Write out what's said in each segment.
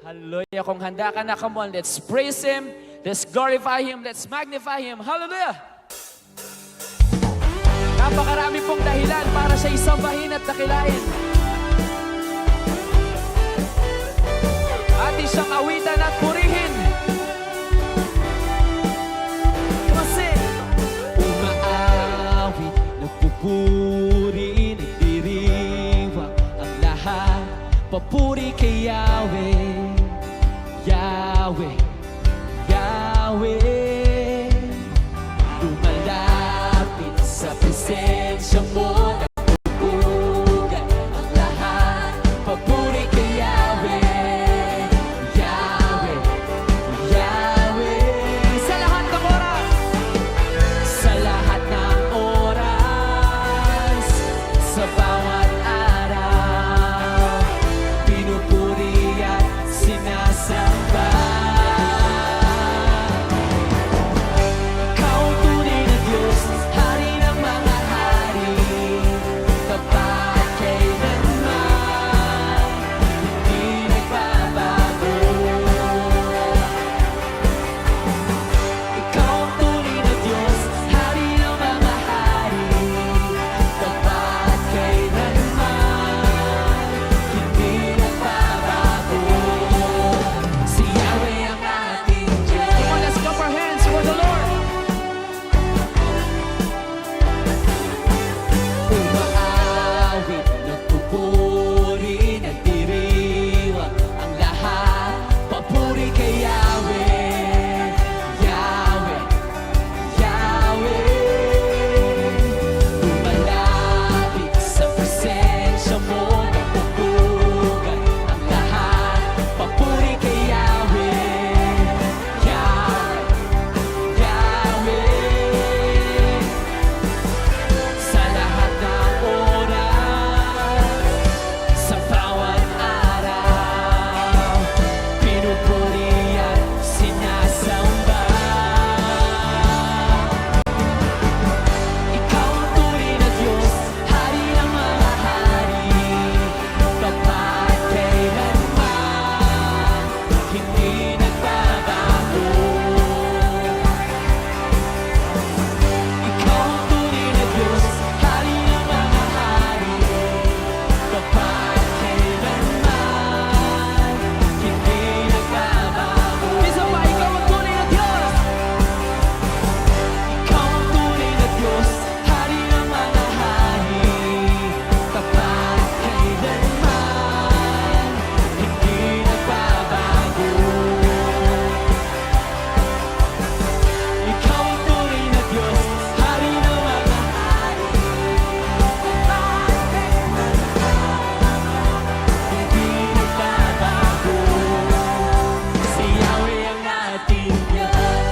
Hallelujah. Kung handa ka na, come on, let's praise Him, let's glorify Him, let's magnify Him. Hallelujah! Napakarami pong dahilan para siya isambahin at dakilain. Atin siyang awitan at purihin. Kasi umaawit, nagpupuri, nagdiriwang ang lahat. Papuri kay Yahweh, Yahweh, Yahweh. Lumalapit sa presensya mo, nagpupugan ang lahat. Papuri kay Yahweh, Yahweh, Yahweh. Sa lahat ng oras, sa lahat ng oras, sa bawat araw, pinupuri at sinasamba. Ikaw ang tunay na Diyos, Hari ng mga hari, tapat kailanman, hindi nagbabago. Ikaw ang tunay na Diyos, Hari ng mga hari, tapat kailanman, hindi nagbabago. Si Yahweh ang ating Diyos. Come on, let's clap our hands for the Lord. Umaawit, nagpupuri, nagdiriwang ang lahat. Papuri kay Yahweh, Yahweh, Yahweh. Lumalapit sa presensya mo, nagpupugan ang lahat. Papuri kay Yahweh, Yahweh, Yahweh. Sa lahat ng oras, sa bawat araw, pinupuri at sinasamba. Ikaw ang tunay na Diyos, Hari ng mga hari, tapat kailanman, hindi nagbabago. Ikaw ang tunay na Diyos, Hari ng mga hari, tapat kailanman, hindi nagbabago. Isa pa, ikaw ang tunay na Diyos. Ikaw ang tunay na Diyos, Hari ng mga hari, tapat kailanman, hindi nagbabago. Ikaw ang tunay na Diyos, Hari ng mga hari, tapat kailanman, hindi nagbabago. Si Yahweh ang ating Diyos.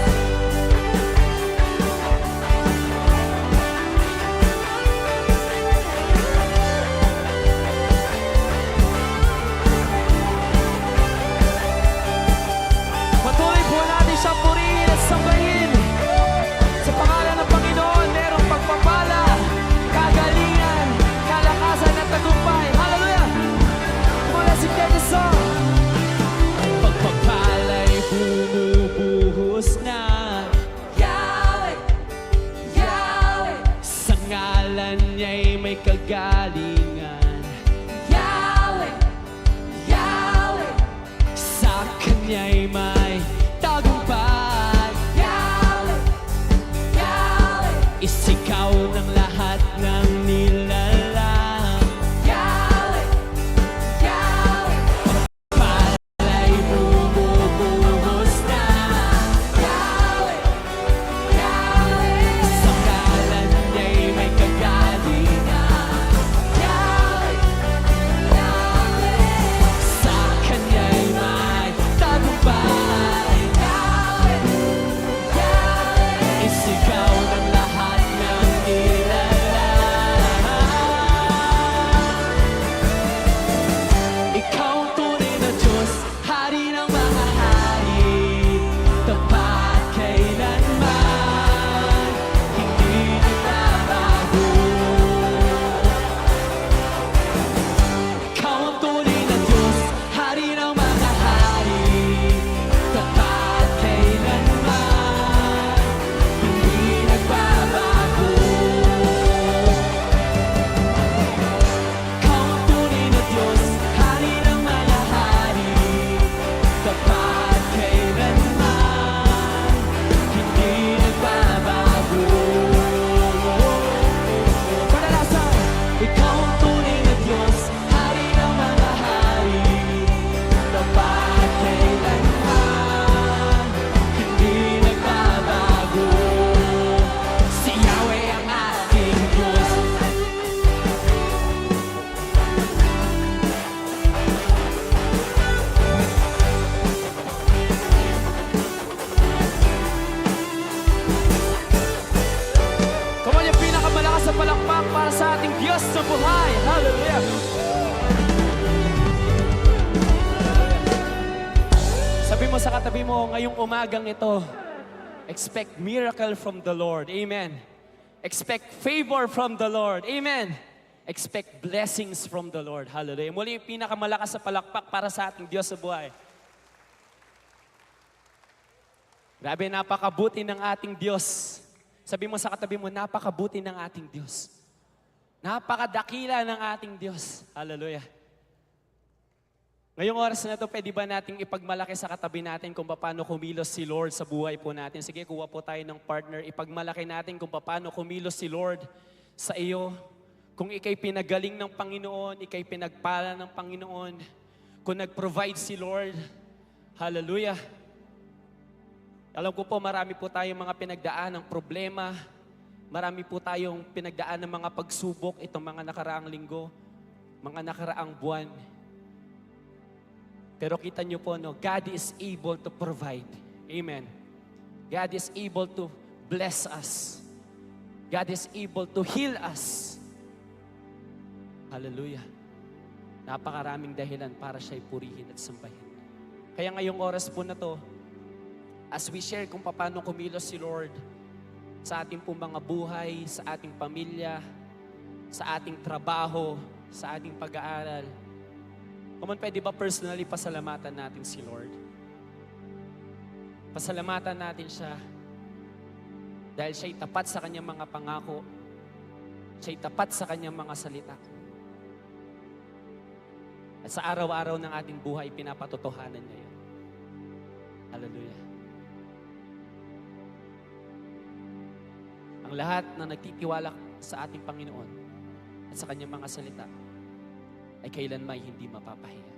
Patuloy po natin siyang purihin at sambahin. Sa pangalan ng Panginoon, merong pagpapala, kagalingan, kalakasan at tagumpay. Hallelujah! Mula si Kediso. Pagpapala'y bumubuhos na. Yahweh, Yahweh. Sa ngalan niya'y may kagalingan. Yahweh, Yahweh. Sa Kanya'y may tagumpay. Yahweh, Yahweh. Isikaw ng lahat ng nilalang. Yahweh, Yahweh. Pala'y bumubuhos na. Yahweh, Yahweh. Sa ngalan niya'y may kagalingan. Yahweh, buhay. Hallelujah. Sabi mo sa katabi mo, ngayong umagang ito, expect miracle from the Lord. Amen. Expect favor from the Lord. Amen. Expect blessings from the Lord. Hallelujah. Muli yung pinakamalakas sa palakpak para sa ating Diyos sa buhay. Grabe, napakabuti ng ating Diyos. Sabi mo sa katabi mo, napakabuti ng ating Diyos. Napakadakila ng ating Diyos. Hallelujah. Ngayong oras na ito, pwede ba nating ipagmalaki sa katabi natin kung paano kumilos si Lord sa buhay po natin? Sige, kuha po tayo ng partner. Ipagmalaki natin kung paano kumilos si Lord sa iyo. Kung ikay pinagaling ng Panginoon, ikay pinagpala ng Panginoon. Kung nag-provide si Lord. Hallelujah. Alam ko po, marami po tayong mga pinagdaan ng problema. Marami po tayong pinagdaan ng mga pagsubok itong mga nakaraang linggo, mga nakaraang buwan. Pero kita nyo po, no, God is able to provide. Amen. God is able to bless us. God is able to heal us. Hallelujah. Napakaraming dahilan para siya'y purihin at sambahin. Kaya ngayong oras po na to, as we share kung paano kumilos si Lord sa ating pong mga buhay, sa ating pamilya, sa ating trabaho, sa ating pag-aaral, kung pwede ba personally pasalamatan natin si Lord? Pasalamatan natin siya dahil siya'y tapat sa kanyang mga pangako, siya'y tapat sa kanyang mga salita. At sa araw-araw ng ating buhay, pinapatotohanan niya yun. Hallelujah. Ang lahat na nagtitiwala sa ating Panginoon at sa kanyang mga salita ay kailanmay hindi mapapahiya.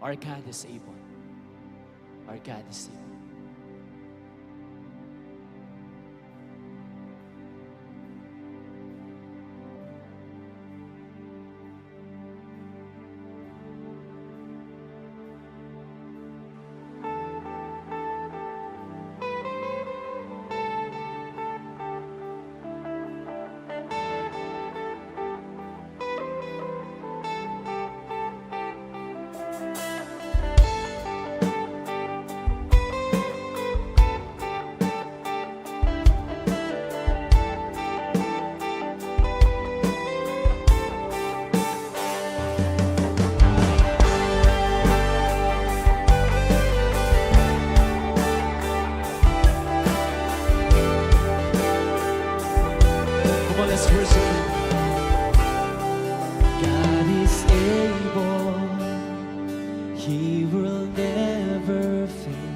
Our God is able. Our God is able. Let's worship Him. God is able, He will never fail.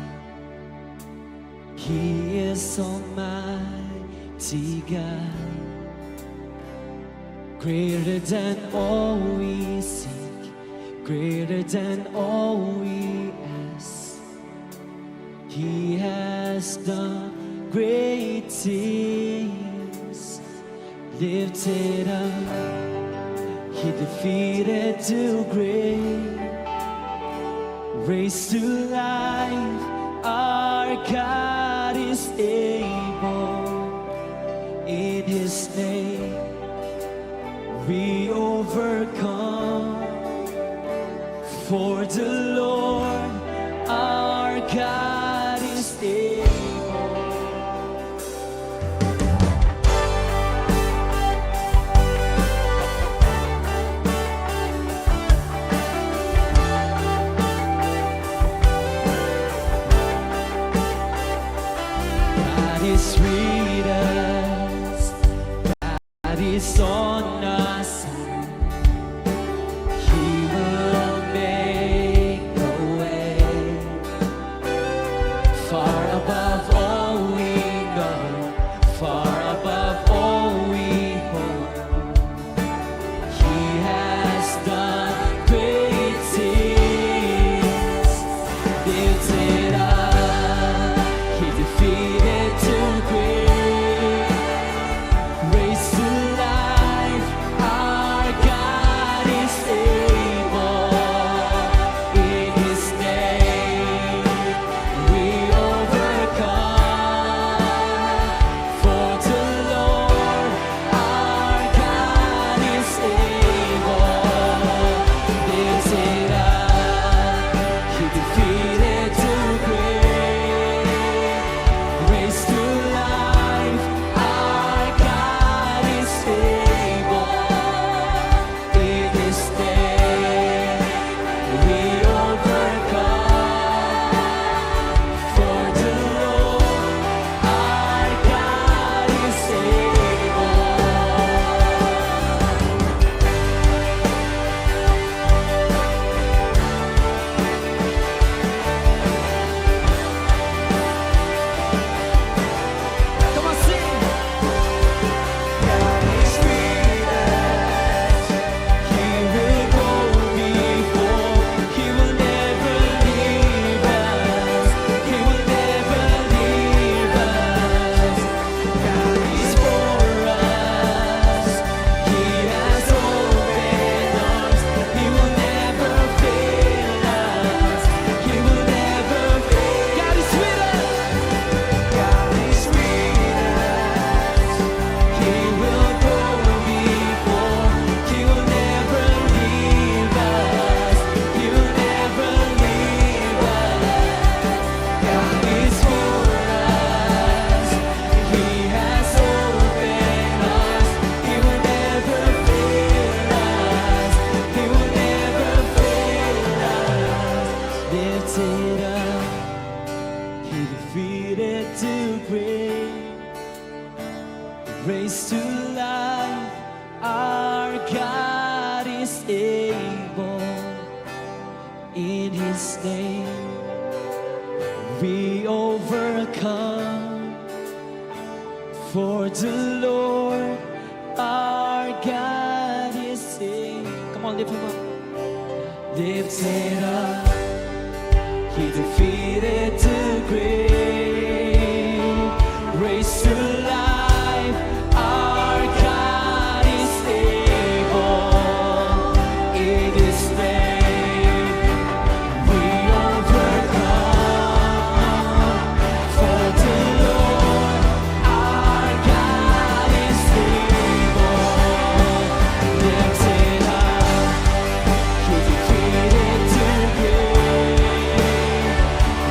He is Almighty God, greater than all we seek, greater than all we ask. He has done great things. Lifted up, He defeated to grave, raised to life. Our God is able. In His name we overcome. For the Lord our God is able. God is on our side. He will make a way far above all we know, far above all we hope. He has done great things. Lifted up, He defeated to grave. Raised to life, the Lord our God is saying. Come on, lift him up. Lift it up. He defeated the grave, raised to life. Our God is able. In His name we overcome. For the Lord our God is able. Lift it up. He defeated the grave,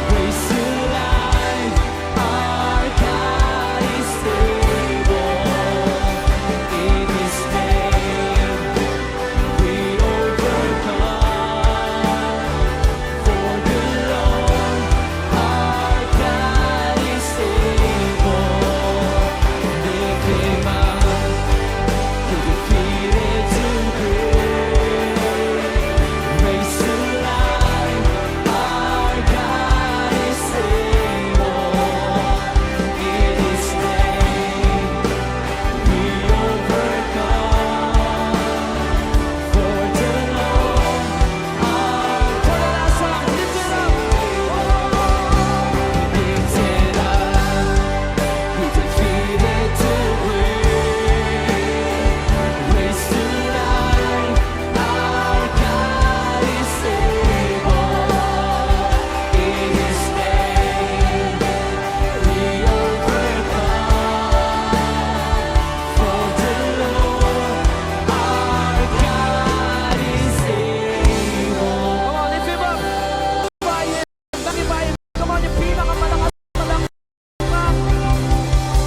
raised to life. Our God is able. In His name we overcome. For the Lord our God is able. Lift Him up. He defeated the grave, raised to life. Our God is able. In His name we overcome. For the Lord our God, lift it up. Lift it up. He defeated the grave, raised to life. Our God is able. In His name we overcome. For the Lord our God is able. Come on, lift him up. Bayan, bayan. Come on, yung pinakamalakas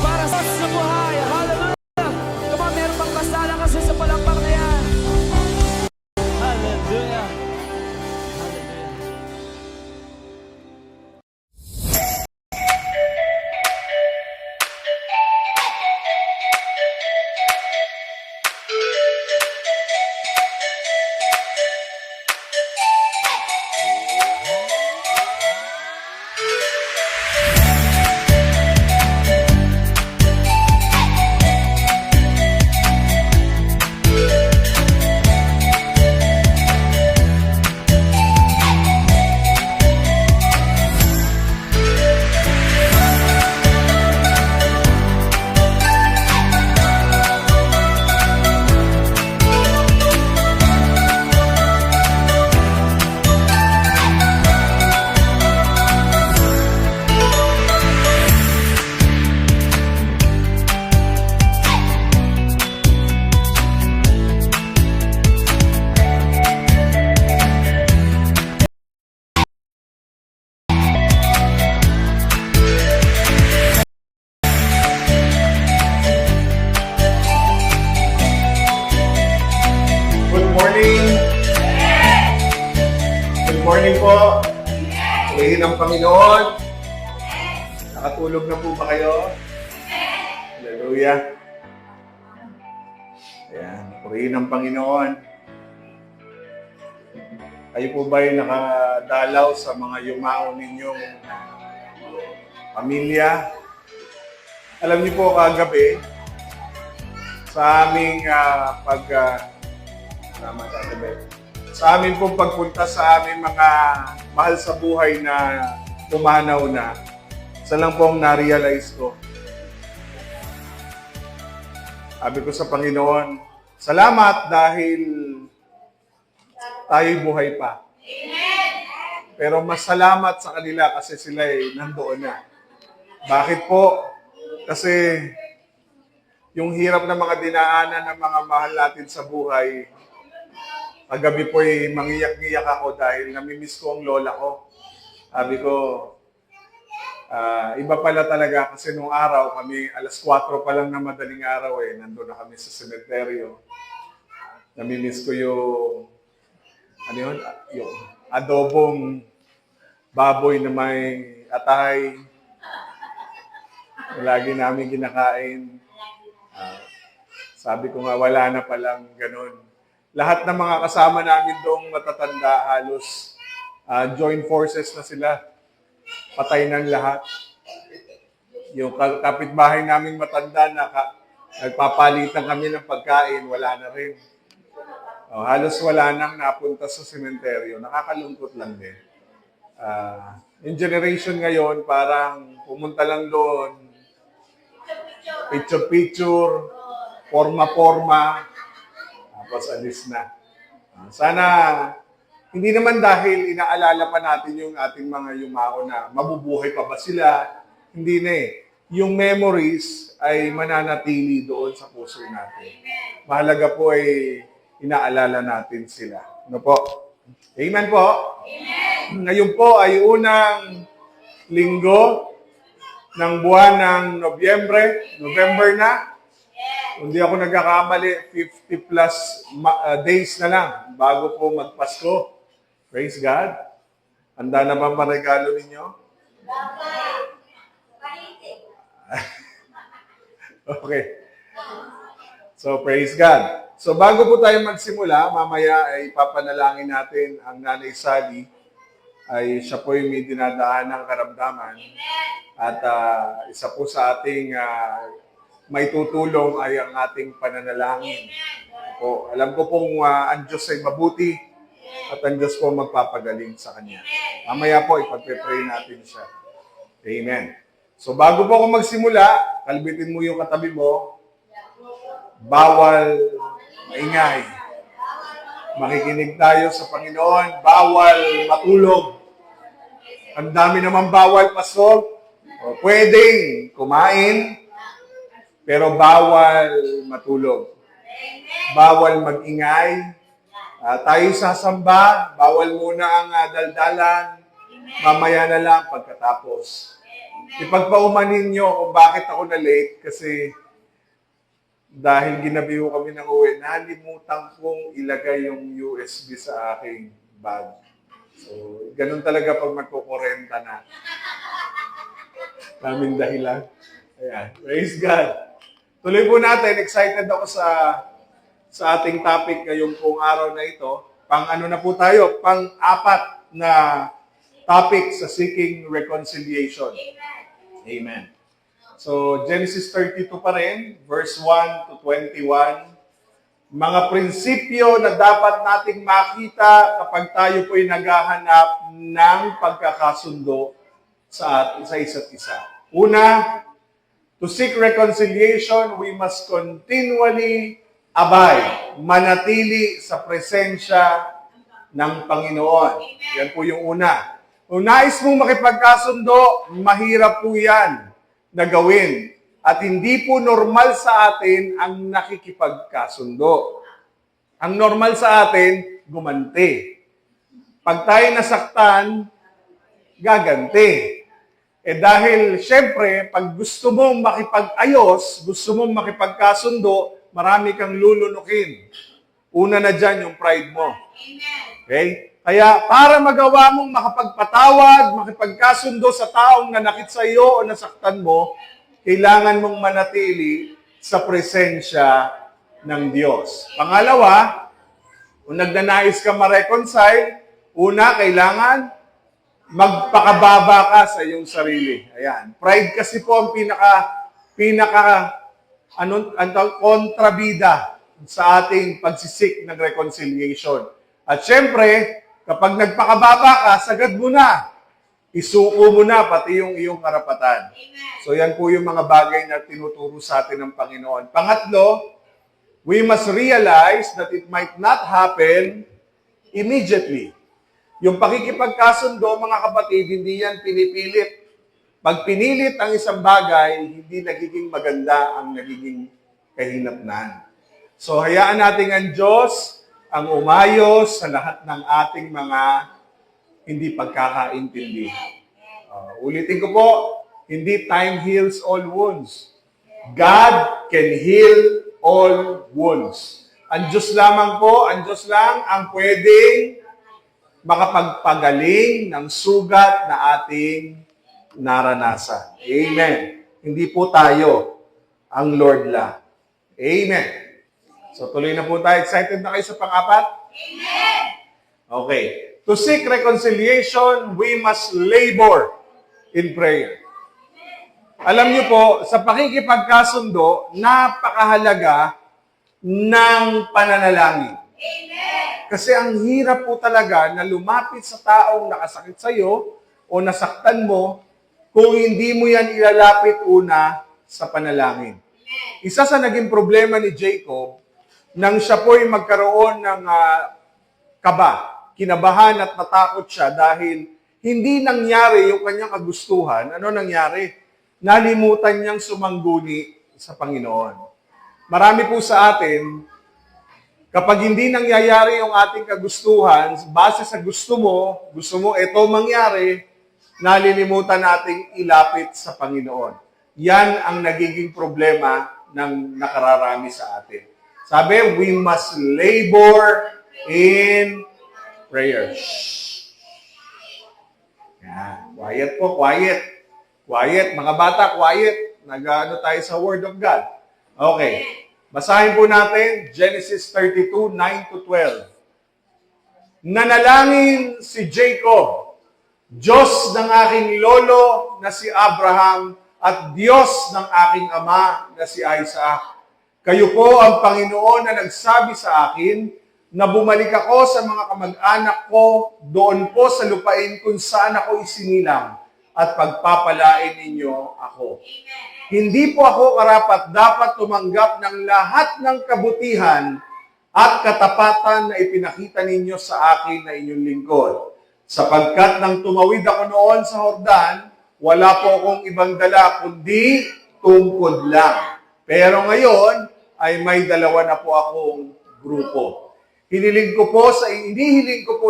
para sa buhay. Hallelujah. Come on, meron pang kasalan kasi sa palakpak na yan. Hallelujah. Hallelujah. Good morning. Good morning po. Purihin ang Panginoon. Nakatulog na po ba kayo? Hallelujah. Ayan, purihin ang Panginoon. Kayo po ba'y nakadalaw sa mga yumao ninyong pamilya? Alam niyo po kagabi, sa aming sa amin pong pagpunta sa aming mga mahal sa buhay na pumanaw na, isa lang pong na-realize ko. Sabi ko sa Panginoon, salamat dahil tayo'y buhay pa. Pero mas salamat sa kanila kasi sila ay nandoon na. Bakit po? Kasi yung hirap na mga dinaanan ng mga mahal natin sa buhay, kagabi po ay mangiyak-ngiyak ako dahil namimiss ko ang lola ko. Sabi ko, iba pala talaga kasi nung araw kami, 4:00 pa lang na madaling araw nandun na kami sa sementeryo. Namimiss ko yung, yung adobong baboy na may atay. Lagi namin kinakain. Sabi ko nga, wala na palang ganun. Lahat ng mga kasama namin doong matatanda, halos joint forces na sila. Patay ng lahat. Yung kapitbahay naming matanda na nagpapalitan kami ng pagkain, wala na rin. Halos wala nang napunta sa sementeryo. Nakakalungkot lang din. Yung generation ngayon, parang pumunta lang doon, picture-picture, forma-forma, tapos alis na. Sana, hindi naman dahil inaalala pa natin yung ating mga yumao na mabubuhay pa ba sila, hindi na eh. Yung memories ay mananatili doon sa puso natin. Mahalaga po ay inaalala natin sila. Ano po? Amen po? Amen! Ngayon po ay unang linggo ng buwan ng November na. Kung di ako nagkakamali, 50 plus days na lang bago po magpasko. Praise God. Handa na ba ang regalo ninyo? Okay. So, praise God. So, bago po tayo magsimula, mamaya ay papanalangin natin ang Nanay Sally. Ay siya po yung may dinadaan ng karamdaman. At isa po sa ating may tutulong ay ang ating pananalangin. Po, alam ko pong ang Diyos ay mabuti at ang Diyos po magpapagaling sa Kanya. Mamaya po, ipagpe-pray natin siya. Amen. So, bago po ako magsimula, kalbitin mo yung katabi mo. Bawal maingay. Makikinig tayo sa Panginoon. Bawal matulog. Ang dami naman bawal, Pastor. O, pwedeng kumain, pero bawal matulog. Bawal mag-ingay. Tayo sasamba, bawal muna ang daldalan. Mamaya na lang pagkatapos. Ipagpaumanin nyo kung bakit ako na-late kasi dahil ginabi ko kami ng uwi, nalimutan kong ilagay yung USB sa aking bag. So, ganun talaga pag magkukurenta na. Daming dahilan. Ayan. Praise God. Tuloy po natin. Excited ako sa ating topic ngayong pong araw na ito. Pang-ano na po tayo? Pang-apat na topic sa seeking reconciliation. Amen. So, Genesis 32 pa rin, verse 1 to 21. Mga prinsipyo na dapat nating makita kapag tayo po'y naghahanap ng pagkakasundo sa isa't isa. Una, to seek reconciliation, we must continually abide, manatili sa presensya ng Panginoon. Yan po yung una. Kung nais mong makipagkasundo, mahirap po yan na gawin. At hindi po normal sa atin ang nakikipagkasundo. Ang normal sa atin, gumanti. Pag tayo nasaktan, gaganti. Dahil, syempre, pag gusto mong makipag-ayos, gusto mong makipagkasundo, marami kang lulunukin. Una na dyan yung pride mo. Okay? Kaya para magawa mong makapagpatawad, makipagkasundo sa taong nanakit sa iyo o nasaktan mo, kailangan mong manatili sa presensya ng Diyos. Pangalawa, kung nagnanais ka ma-reconcile, una, kailangan magpakababa ka sa iyong sarili. Ayan. Pride kasi po ang kontrabida sa ating pagsisik ng reconciliation. At syempre, kapag nagpakababa ka, sagad mo na. Isuko mo na pati yung iyong karapatan. So yan po yung mga bagay na tinuturo sa atin ng Panginoon. Pangatlo, we must realize that it might not happen immediately. Yung pakikipagkasundo, mga kapatid, hindi yan pinipilit. Pag pinilit ang isang bagay, hindi nagiging maganda ang nagiging kahinatnan. So hayaan natin ang Diyos ang umayos sa lahat ng ating mga hindi pagkakaintindihan. Ulitin ko po, hindi time heals all wounds. God can heal all wounds. Ang Diyos lamang po, ang Diyos lang ang pwedeng makapagpagaling ng sugat na ating naranasan. Amen. Hindi po tayo ang Lord lang. Amen. So tuloy na po tayo. Excited na kayo sa pang-apat? Amen! Okay. To seek reconciliation, we must labor in prayer. Alam niyo po, sa pakikipagkasundo, napakahalaga ng pananalangin. Kasi ang hirap po talaga na lumapit sa taong nakasakit sa iyo o nasaktan mo kung hindi mo yan ilalapit una sa panalangin. Isa sa naging problema ni Jacob, nang siya po'y magkaroon ng kaba, kinabahan at natakot siya dahil hindi nangyari yung kanyang kagustuhan. Ano nangyari? Nalimutan niyang sumangguni sa Panginoon. Marami po sa atin, kapag hindi nangyayari yung ating kagustuhan, base sa gusto mo ito mangyari, nalilimutan nating ilapit sa Panginoon. Yan ang nagiging problema ng nakararami sa atin. Sabi, we must labor in prayer. Yan. Quiet po, quiet. Quiet. Mga bata, quiet. Nag-ano tayo sa Word of God. Okay. Basahin po natin, Genesis 32, 9-12. Nanalangin si Jacob, Diyos ng aking lolo na si Abraham at Diyos ng aking ama na si Isaac. Kayo po ang Panginoon na nagsabi sa akin na bumalik ako sa mga kamag-anak ko doon po sa lupain kung saan ako isinilang at pagpapalain ninyo ako. Hindi po ako karapat-dapat tumanggap ng lahat ng kabutihan at katapatan na ipinakita ninyo sa akin na inyong lingkod. Sapagkat nang tumawid ako noon sa Jordan, wala po akong ibang dala kundi tungkod lang. Pero ngayon ay may dalawa na po akong grupo. Hiniling ko po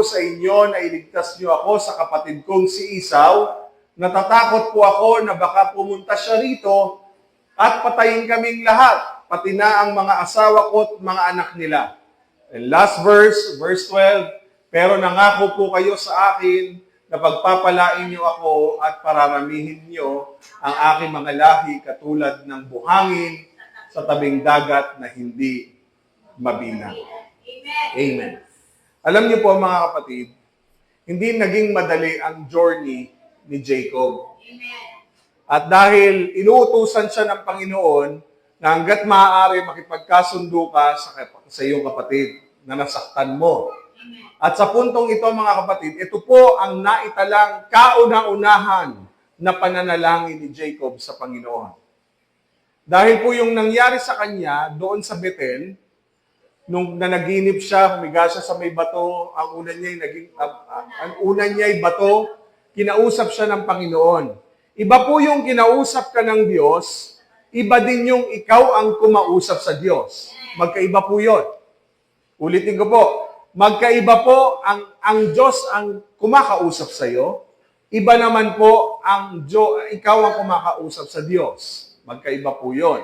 sa inyo na iligtas niyo ako sa kapatid kong si Esau. Natatakot po ako na baka pumunta siya rito at patayin kaming lahat, pati na ang mga asawa ko at mga anak nila. And last verse 12, pero nangako po kayo sa akin na pagpapalain niyo ako at pararamihin niyo ang aking mga lahi katulad ng buhangin sa tabing dagat na hindi mabinang. Amen. Alam niyo po mga kapatid, hindi naging madali ang journey ni Jacob. At dahil inuutusan siya ng Panginoon na hanggat maaari makipagkasundo ka sa iyong kapatid na nasaktan mo. At sa puntong ito mga kapatid, ito po ang naitalang kauna-unahan na pananalangin ni Jacob sa Panginoon. Dahil po yung nangyari sa kanya doon sa Bethel, nung nanaginip siya, humiga siya sa may bato, ang una niya ay bato, kinausap siya ng Panginoon. Iba po yung kinausap ka ng Diyos, iba din yung ikaw ang kumausap sa Diyos. Magkaiba po yun. Ulitin ko po, magkaiba po ang Diyos ang kumakausap sa iyo, iba naman po ikaw ang kumakausap sa Diyos. Magkaiba po yun.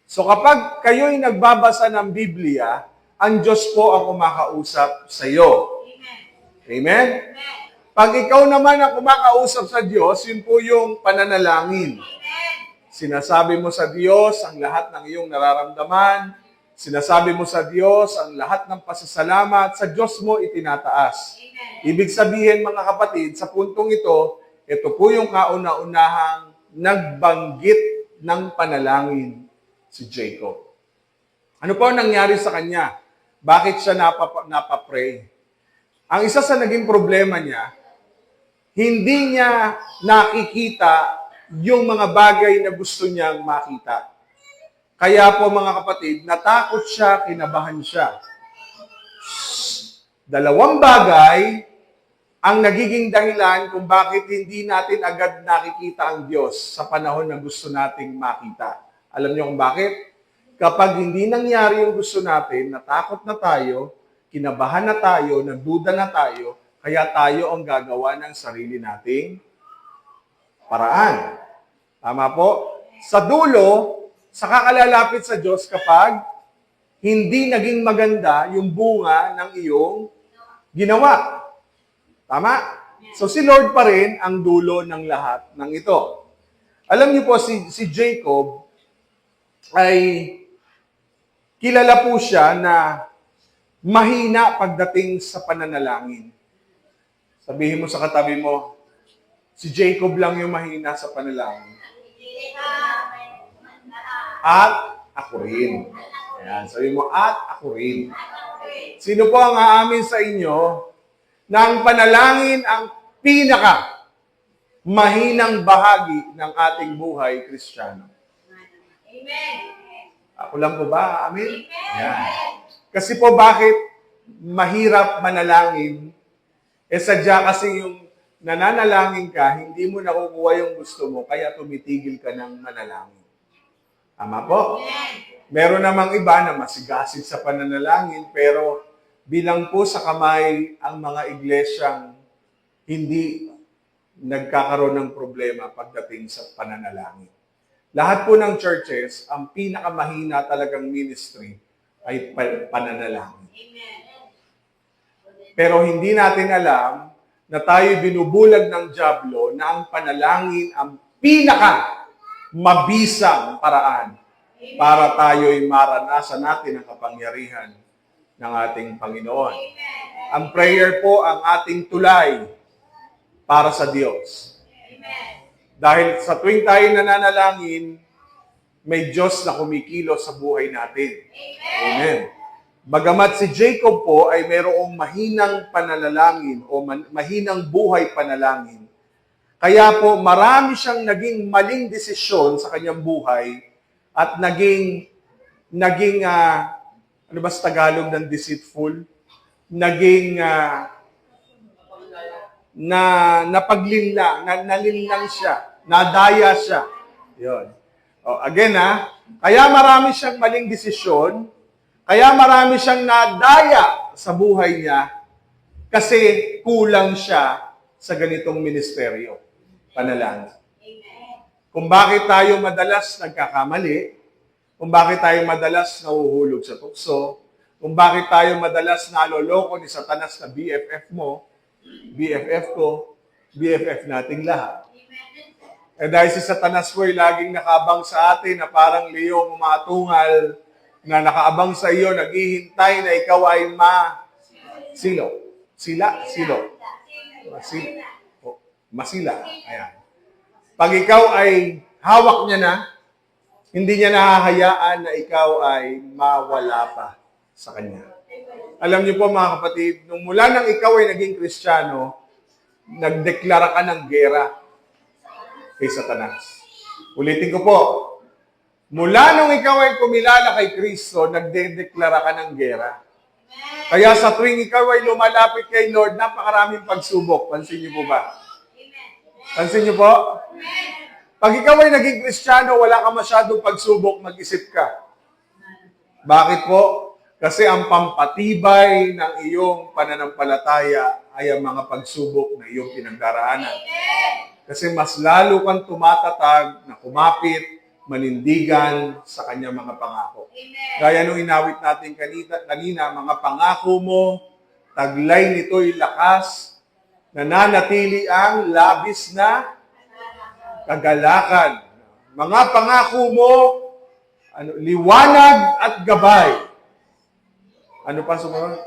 So kapag kayo'y nagbabasa ng Biblia, ang Diyos po ang kumakausap sa iyo. Amen? Pag ikaw naman ang kumakausap sa Diyos, yun po yung pananalangin. Sinasabi mo sa Diyos ang lahat ng iyong nararamdaman. Sinasabi mo sa Diyos ang lahat ng pasasalamat. Sa Diyos mo itinataas. Ibig sabihin mga kapatid, sa puntong ito po yung kauna-unahang nagbanggit ng panalangin si Jacob. Ano po ang nangyari sa kanya? Bakit siya napapray? Ang isa sa naging problema niya, hindi niya nakikita yung mga bagay na gusto niyang makita. Kaya po mga kapatid, natakot siya, kinabahan siya. Dalawang bagay ang nagiging dahilan kung bakit hindi natin agad nakikita ang Diyos sa panahon na gusto nating makita. Alam niyo kung bakit? Kapag hindi nangyari yung gusto natin, natakot na tayo, kinabahan na tayo, nagduda na tayo, kaya tayo ang gagawa ng sarili nating paraan. Tama po? Sa dulo, sa kakalalapit sa Diyos kapag hindi naging maganda yung bunga ng iyong ginawa. Tama? So si Lord pa rin ang dulo ng lahat ng ito. Alam niyo po, si Jacob ay kilala po siya na mahina pagdating sa pananalangin. Sabihin mo sa katabi mo, si Jacob lang yung mahina sa panalangin. At ako rin. Ayan, sabi mo, at ako rin. Sino po ang aamin sa inyo na ang panalangin ang pinaka mahinang bahagi ng ating buhay Kristiyano? Ako lang po ba? Amin? Ayan. Kasi po bakit mahirap manalangin? Sadya kasi yung nananalangin ka, hindi mo nakukuha yung gusto mo, kaya tumitigil ka ng manalangin. Tama po? Meron namang iba na masigasig sa pananalangin, pero bilang po sa kamay ang mga iglesyang hindi nagkakaroon ng problema pagdating sa pananalangin. Lahat po ng churches, ang pinakamahina talagang ministry ay pananalangin. Pero hindi natin alam na tayo binubulag ng dyablo na ang panalangin ang pinaka mabisang paraan para tayo'y maranasan natin ang kapangyarihan ng ating Panginoon. Ang prayer po ang ating tulay para sa Diyos. Dahil sa tuwing tayo nananalangin, may Diyos na kumikilos sa buhay natin. Amen. Bagamat si Jacob po ay mayroong mahinang pananalangin o mahinang buhay panalangin, kaya po marami siyang naging maling desisyon sa kanyang buhay at naging ano ba sa Tagalog ng deceitful? Naging nalinlang siya, nadaya siya. Yun. Again kaya marami siyang maling desisyon, kaya marami siyang nadaya sa buhay niya kasi kulang siya sa ganitong ministeryo, panalangin. Kung bakit tayo madalas nagkakamali, kung bakit tayo madalas nahuhulog sa tukso, kung bakit tayo madalas naloloko ni Satanas na BFF mo, BFF ko, BFF nating lahat. Dahil si Satanas po ay laging nakabang sa atin na parang leyong umatungal na nakaabang sa iyo, naghihintay na ikaw ay masilo. Masila. Ayan. Pag ikaw ay hawak niya na, hindi niya nahahayaan na ikaw ay mawala pa sa kanya. Alam niyo po mga kapatid, nung mula nang ikaw ay naging Kristiyano, nagdeklara ka ng gera kay Satanas. Ulitin ko po, mula nung ikaw ay kumilala kay Kristo, nagdedeklara ka ng gera. Kaya sa tuwing ikaw ay lumalapit kay Lord, napakaraming pagsubok. Pansin niyo po ba? Pansin niyo po? Pag ikaw ay naging Kristiyano, wala ka masyadong pagsubok, mag-isip ka. Bakit po? Kasi ang pampatibay ng iyong pananampalataya ay ang mga pagsubok na iyong pinagdaraanan. Kasi mas lalo kang tumatatag na kumapit, manindigan sa kanyang mga pangako. Gaya nung inawit natin kanina, mga pangako mo, taglay nito'y lakas, nananatili ang labis na kagalakan. Mga pangako mo, liwanag at gabay. Ano pa sumunod?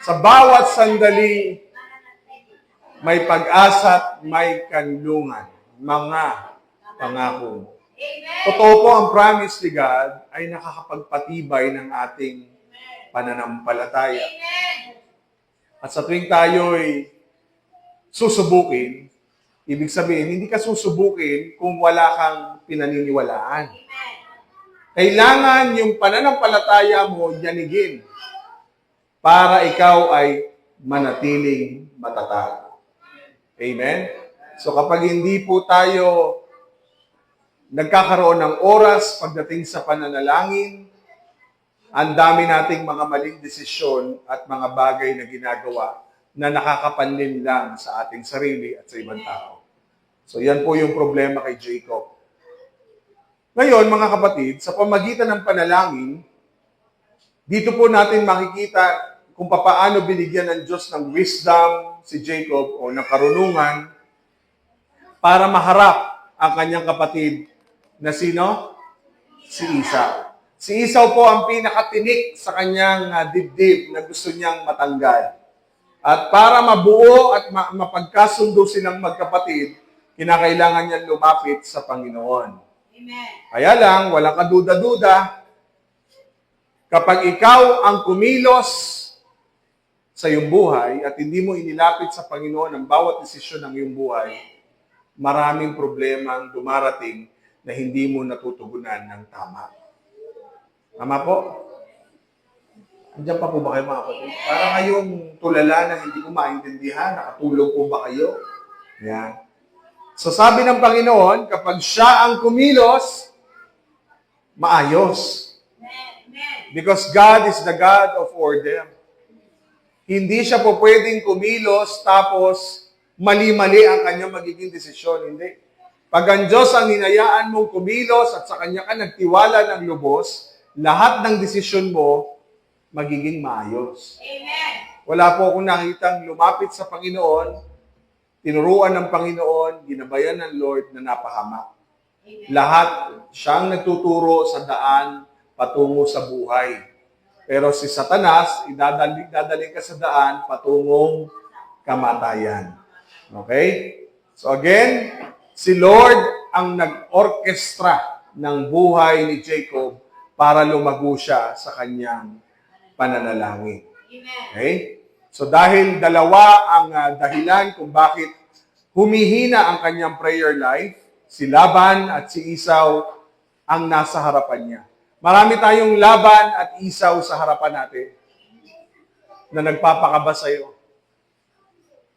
Sa bawat sandali, may pag-asa at may kanlungan. Mga pangako mo. Totoo po ang promise ni God ay nakakapagpatibay ng ating pananampalataya. At sa tuwing tayo'y susubukin, ibig sabihin, hindi ka susubukin kung wala kang pinaniniwalaan. Kailangan yung pananampalataya mo yanigin para ikaw ay manatiling matatag. Amen? So kapag hindi po tayo nagkakaroon ng oras pagdating sa pananalangin, ang dami nating mga maling desisyon at mga bagay na ginagawa na nakakapanlin lang sa ating sarili at sa ibang tao. So yan po yung problema kay Jacob. Ngayon, mga kapatid, sa pamagitan ng panalangin, dito po natin makikita kung paano binigyan ng Diyos ng wisdom si Jacob o ng karunungan para maharap ang kanyang kapatid na sino? Si Esau. Si Esau po ang pinakatinik sa kanyang dibdib na gusto niyang matanggal. At para mabuo at mapagkasundo silang magkapatid, kinakailangan niyang lumapit sa Panginoon. Kaya lang, walang kaduda-duda, kapag ikaw ang kumilos sa iyong buhay at hindi mo inilapit sa Panginoon ang bawat desisyon ng iyong buhay, maraming problema ang dumarating na hindi mo natutugunan ng tama. Tama po? Andiyan pa po ba kayo mga kapatid? Para kayong tulala na hindi ko maintindihan, nakatulog po ba kayo? Yan. So sabi ng Panginoon, kapag siya ang kumilos, maayos. Because God is the God of order. Hindi siya po pwedeng kumilos tapos mali-mali ang kanyang magiging desisyon. Hindi. Pag ang Diyos ang hinayaan mong kumilos at sa Kanya ka nagtiwala ng lubos, lahat ng desisyon mo magiging maayos. Amen. Wala po akong nakitang lumapit sa Panginoon, tinuruan ng Panginoon, ginabayan ng Lord na napahamak. Lahat siyang nagtuturo sa daan patungo sa buhay. Pero si Satanas, idadaling ka sa daan patungong kamatayan. Okay? So again, si Lord ang nag-orkestra ng buhay ni Jacob para lumago siya sa kanyang pananalangin. Okay? So dahil dalawa ang dahilan kung bakit humihina ang kanyang prayer life, si Laban at si Esau ang nasa harapan niya. Marami tayong Laban at Esau sa harapan natin na nagpapakaba sa iyo.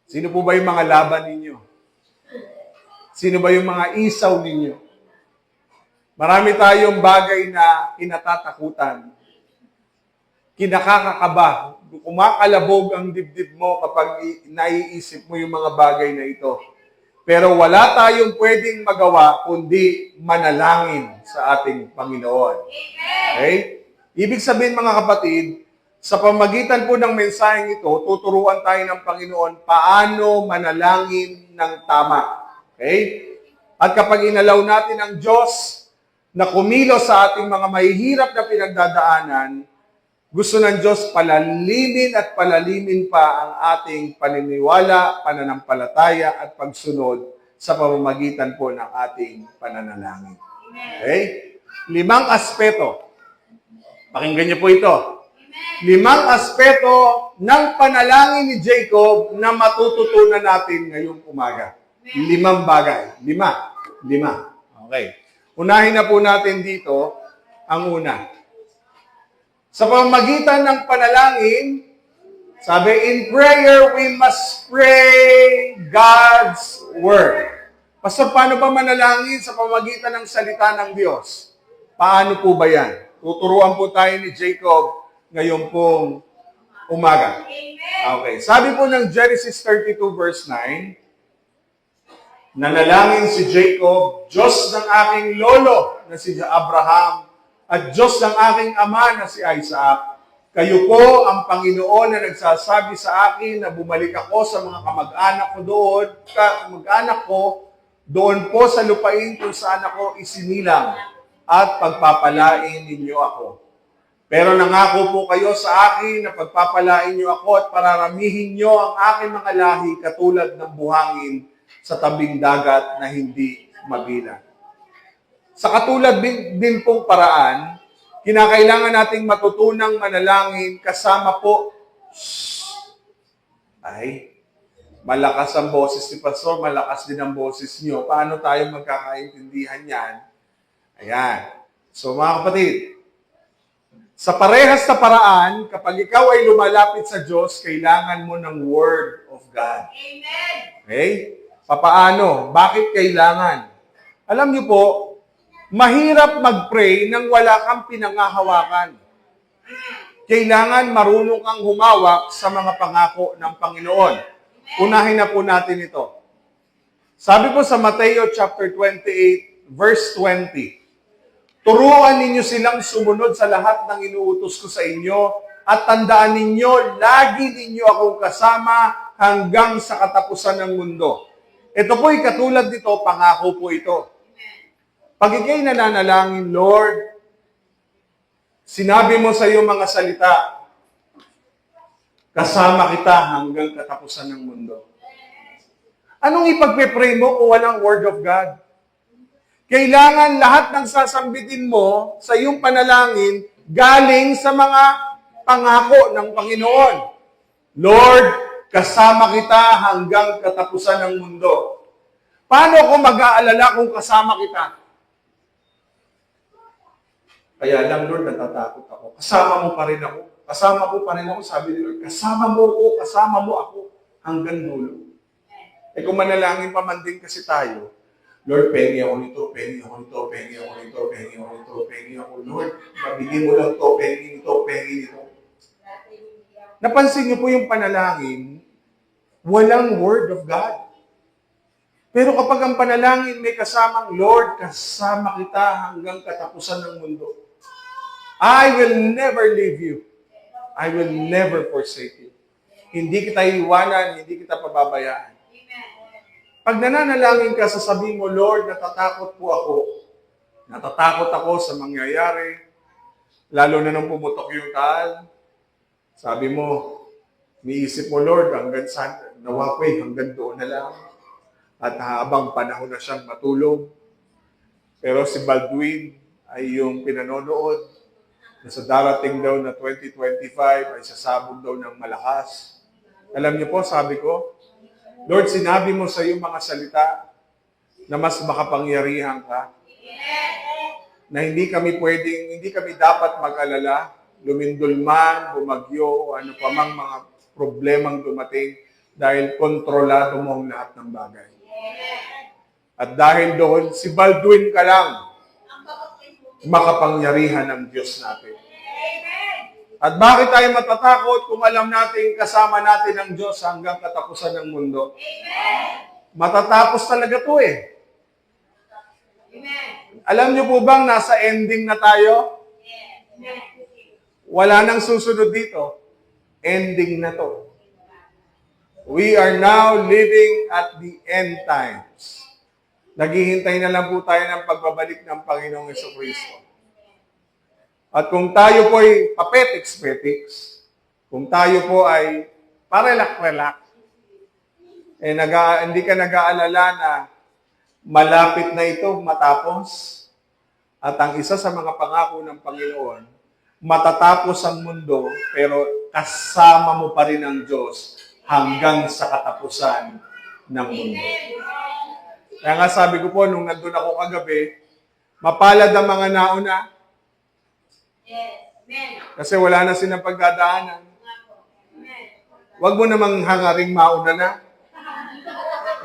Sino po ba yung mga Laban ninyo? Sino ba yung mga Esau ninyo? Marami tayong bagay na kinatatakutan. Kinakakakaba. Kumakalabog ang dibdib mo kapag naiisip mo yung mga bagay na ito. Pero wala tayong pwedeng magawa kundi manalangin sa ating Panginoon. Okay? Ibig sabihin mga kapatid, sa pamagitan po ng mensaheng ito, tuturuan tayo ng Panginoon paano manalangin ng tama. Okay? At kapag inalaw natin ang Diyos na kumilos sa ating mga mahihirap na pinagdadaanan, gusto ng Diyos palalimin at palalimin pa ang ating paniniwala, pananampalataya at pagsunod sa pamamagitan po ng ating pananalangin. Okay? 5 aspeto. Pakinggan niyo po ito. 5 aspeto ng panalangin ni Jacob na matututunan natin ngayong umaga. 5 bagay. 5. Okay. Unahin na po natin dito ang una. Sa pamamagitan ng panalangin, sabi, in prayer, we must pray God's Word. Pastor, paano ba manalangin sa pamamagitan ng salita ng Diyos? Paano po ba yan? Tuturuan po tayo ni Jacob ngayon pong umaga. Okay. Sabi po ng Genesis 32 verse 9, nanalangin si Jacob, Diyos ng aking lolo na si Abraham, at Diyos ng aking ama na si Isaac, kayo po ang Panginoon na nagsasabi sa akin na bumalik ako sa mga kamag-anak ko doon po sa lupain kung saan ako isinilang at pagpapalain ninyo ako. Pero nangako po kayo sa akin na pagpapalain niyo ako at pararamihin niyo ang aking mga lahi katulad ng buhangin sa tabing dagat na hindi mabilang. Sa katulad din pong paraan, kinakailangan nating matutunang manalangin kasama po, malakas ang boses ni Pastor, malakas din ang boses niyo. Paano tayo magkakaintindihan yan? Ayan. So mga kapatid, sa parehas na paraan, kapag ikaw ay lumalapit sa Diyos, kailangan mo ng Word of God. Amen. Okay? Papaano? Bakit kailangan? Alam niyo po, mahirap mag-pray nang wala kang pinangahawakan. Kailangan marunong kang humawak sa mga pangako ng Panginoon. Unahin na po natin ito. Sabi po sa Mateo chapter 28, verse 20, turuan ninyo silang sumunod sa lahat ng inuutos ko sa inyo at tandaan ninyo, lagi ninyo akong kasama hanggang sa katapusan ng mundo. Ito po'y katulad nito, pangako po ito. Pag ikay nananalangin, Lord, sinabi mo sa iyong mga salita, kasama kita hanggang katapusan ng mundo. Anong ipagpe-pray mo kung walang Word of God? Kailangan lahat ng sasambitin mo sa iyong panalangin galing sa mga pangako ng Panginoon. Lord, kasama kita hanggang katapusan ng mundo. Paano ako mag-aalala kung kasama kita? Kaya lang, Lord, natatakot ako. Kasama mo pa rin ako. Kasama mo pa rin ako, sabi ni Lord. Kasama mo ako hanggang dulo. Eh kung manalangin pa man din kasi tayo, Lord, pengi ako nito, pengi ako nito, pengi ako nito, pengi ako nito, pengi ako. Lord, mabigyan mo lang to, pengi nito, pengi nito. Napansin niyo po yung panalangin, walang word of God. Pero kapag ang panalangin may kasamang, Lord, kasama kita hanggang katapusan ng mundo. I will never leave you. I will never forsake you. Hindi kita iwanan, hindi kita pababayaan. Pag nananalangin ka, sasabihin mo, Lord, natatakot po ako. Natatakot ako sa mangyayari. Lalo na nung pumutok yung taal. Sabi mo, niisip mo, Lord, hanggang saan, nawakoy, hanggang doon na lang. At habang panahon na siyang matulog. Pero si Baldwin ay yung pinanonood na sa darating daw na 2025 ay sasabog daw ng malakas. Alam niyo po, sabi ko, Lord, sinabi mo sa iyong mga salita na mas makapangyarihan ka. Na hindi kami dapat mag-alala, lumindol man, bumagyo, o ano pa mang mga problemang dumating dahil kontrolado mo ang lahat ng bagay. At dahil doon, si Baldwin ka lang, makapangyarihan ng Diyos natin. At bakit tayo matatakot kung alam natin kasama natin ang Diyos hanggang katapusan ng mundo? Matatapos talaga to eh. Alam niyo po bang nasa ending na tayo? Wala nang susunod dito. Ending na to. We are now living at the end times. Naghihintay na lang po tayo ng pagbabalik ng Panginoong Jesucristo. At kung tayo po ay papetiks-petiks, kung tayo po ay parelak-relak, eh hindi ka nag-aalala na malapit na ito matapos, at ang isa sa mga pangako ng Panginoon, matatapos ang mundo, pero kasama mo pa rin ang Diyos hanggang sa katapusan ng mundo. Kaya nga sabi ko po, nung nandun ako kagabi, mapalad ang mga nauna, kasi wala na silang pagdadaanan. Huwag mo namang hangaring mauna na.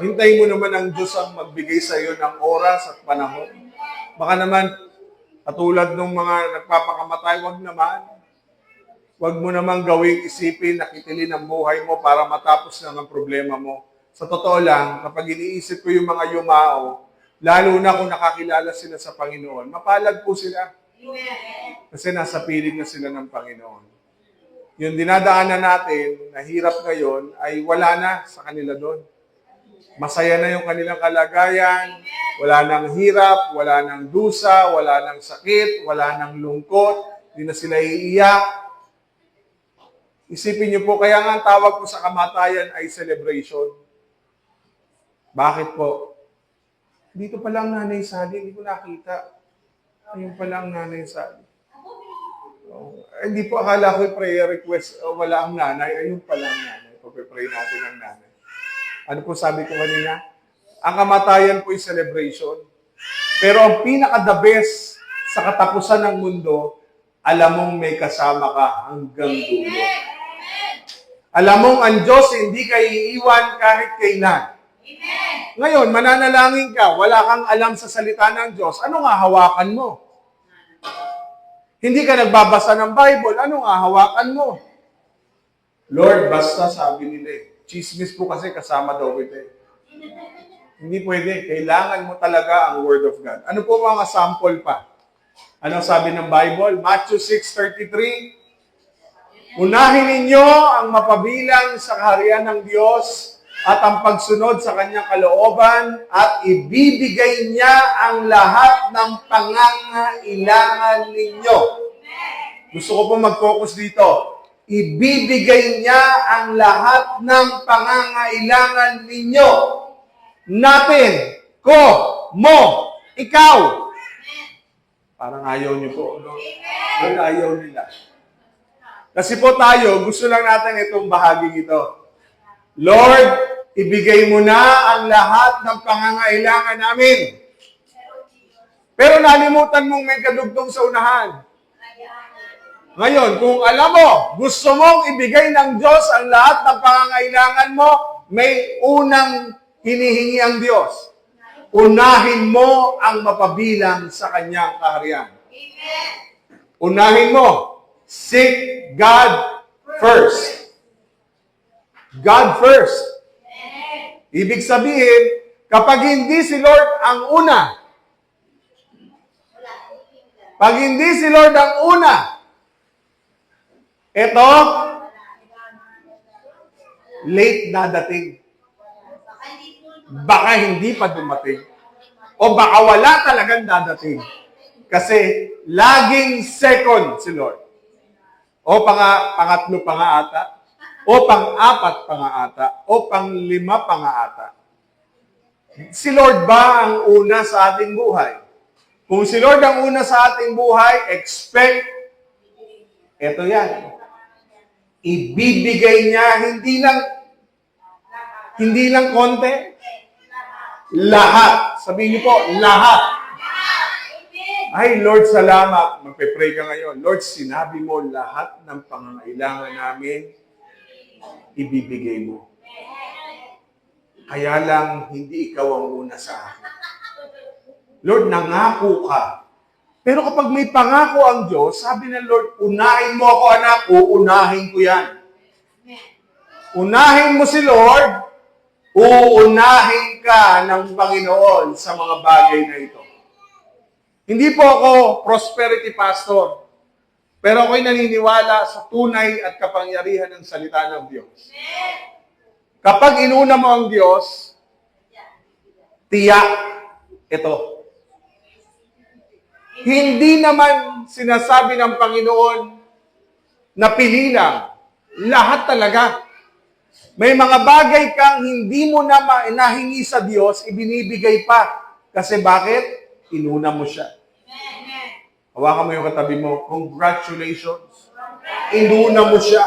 Hintayin mo naman ang Diyos ang magbigay sa iyo ng oras at panahon. Baka naman, katulad ng mga nagpapakamatay, huwag naman. Huwag mo namang gawing isipin, nakitilin ang buhay mo para matapos lang ang problema mo. Sa totoo lang, kapag iniisip ko yung mga yumao, lalo na kung nakakilala sila sa Panginoon, mapalad po sila. Kasi nasa piling na sila ng Panginoon. Yung dinadaanan natin, na hirap ngayon, ay wala na sa kanila doon. Masaya na yung kanilang kalagayan, wala nang hirap, wala nang dusa, wala nang sakit, wala nang lungkot, hindi na sila iiyak. Isipin niyo po, kaya nga ang tawag po sa kamatayan ay celebration. Bakit po? Dito pa lang Nanay Sally, hindi ko nakita. Ayun pala ang Nanay Sally. Hindi po akala ko prayer request, wala ang nanay. Ayun pala ang nanay. Pag-pray natin ang nanay. Ano po sabi ko kanina? Ang kamatayan po ay celebration. Pero ang pinaka-the best sa katapusan ng mundo, alam mong may kasama ka hanggang dulo. Alam mong ang Diyos hindi ka iiwan kahit kailan. Ngayon, mananalangin ka, wala kang alam sa salita ng Diyos, ano nga hawakan mo? Hindi ka nagbabasa ng Bible, ano nga hawakan mo? Lord, basta sabi nila chismis po kasi kasama daw kita Hindi pwede, kailangan mo talaga ang Word of God. Ano po mga sample pa? Ano sabi ng Bible? Matthew 6:33, unahin ninyo ang mapabilang sa kaharian ng Diyos at ang pagsunod sa kanyang kalooban at ibibigay niya ang lahat ng pangangailangan ninyo. Gusto ko po mag-focus dito. Ibibigay niya ang lahat ng pangangailangan ninyo. Natin, ko, mo, ikaw. Parang ayaw niyo po. No? Parang ayaw nila. Kasi po tayo, gusto lang natin itong bahaging ito. Lord, ibigay mo na ang lahat ng pangangailangan namin. Pero nalimutan mong may kadugtong sa unahan. Ngayon, kung alam mo, gusto mong ibigay ng Diyos ang lahat ng pangangailangan mo, may unang hinihingi ang Diyos. Unahin mo ang mapabilang sa kanyang kaharian. Unahin mo. Seek God first. God first. Ibig sabihin, kapag hindi si Lord ang una, pag hindi si Lord ang una, ito, late na dating. Baka hindi pa dumating. O baka wala talagang dadating. Kasi laging second si Lord. O pangatlo pa nga ata. O pang-apat pa nga ata. O pang-lima pa nga ata. Si Lord ba ang una sa ating buhay? Kung si Lord ang una sa ating buhay, expect, ito yan. Ibibigay niya hindi lang konti, lahat. Sabihin niyo po, lahat. Ay, Lord, salamat. Magpe-pray ka ngayon. Lord, sinabi mo lahat ng pangangailangan namin, ibibigay mo. Kaya lang, hindi ikaw ang una sa akin. Lord, nangako ka. Pero kapag may pangako ang Diyos, sabi ng Lord, unahin mo ako, anak, uunahin ko yan. Unahin mo si Lord, uunahin ka ng Panginoon sa mga bagay na ito. Hindi po ako prosperity pastor, pero ako'y naniniwala sa tunay at kapangyarihan ng salita ng Diyos. Kapag inuna mo ang Diyos, tiyak ito. Hindi naman sinasabi ng Panginoon na pili lang. Lahat talaga. May mga bagay kang hindi mo na nahingi sa Diyos, ibinibigay pa. Kasi bakit? Inuna mo siya. Hawakan mo yung katabi mo. Congratulations. Inuna mo siya.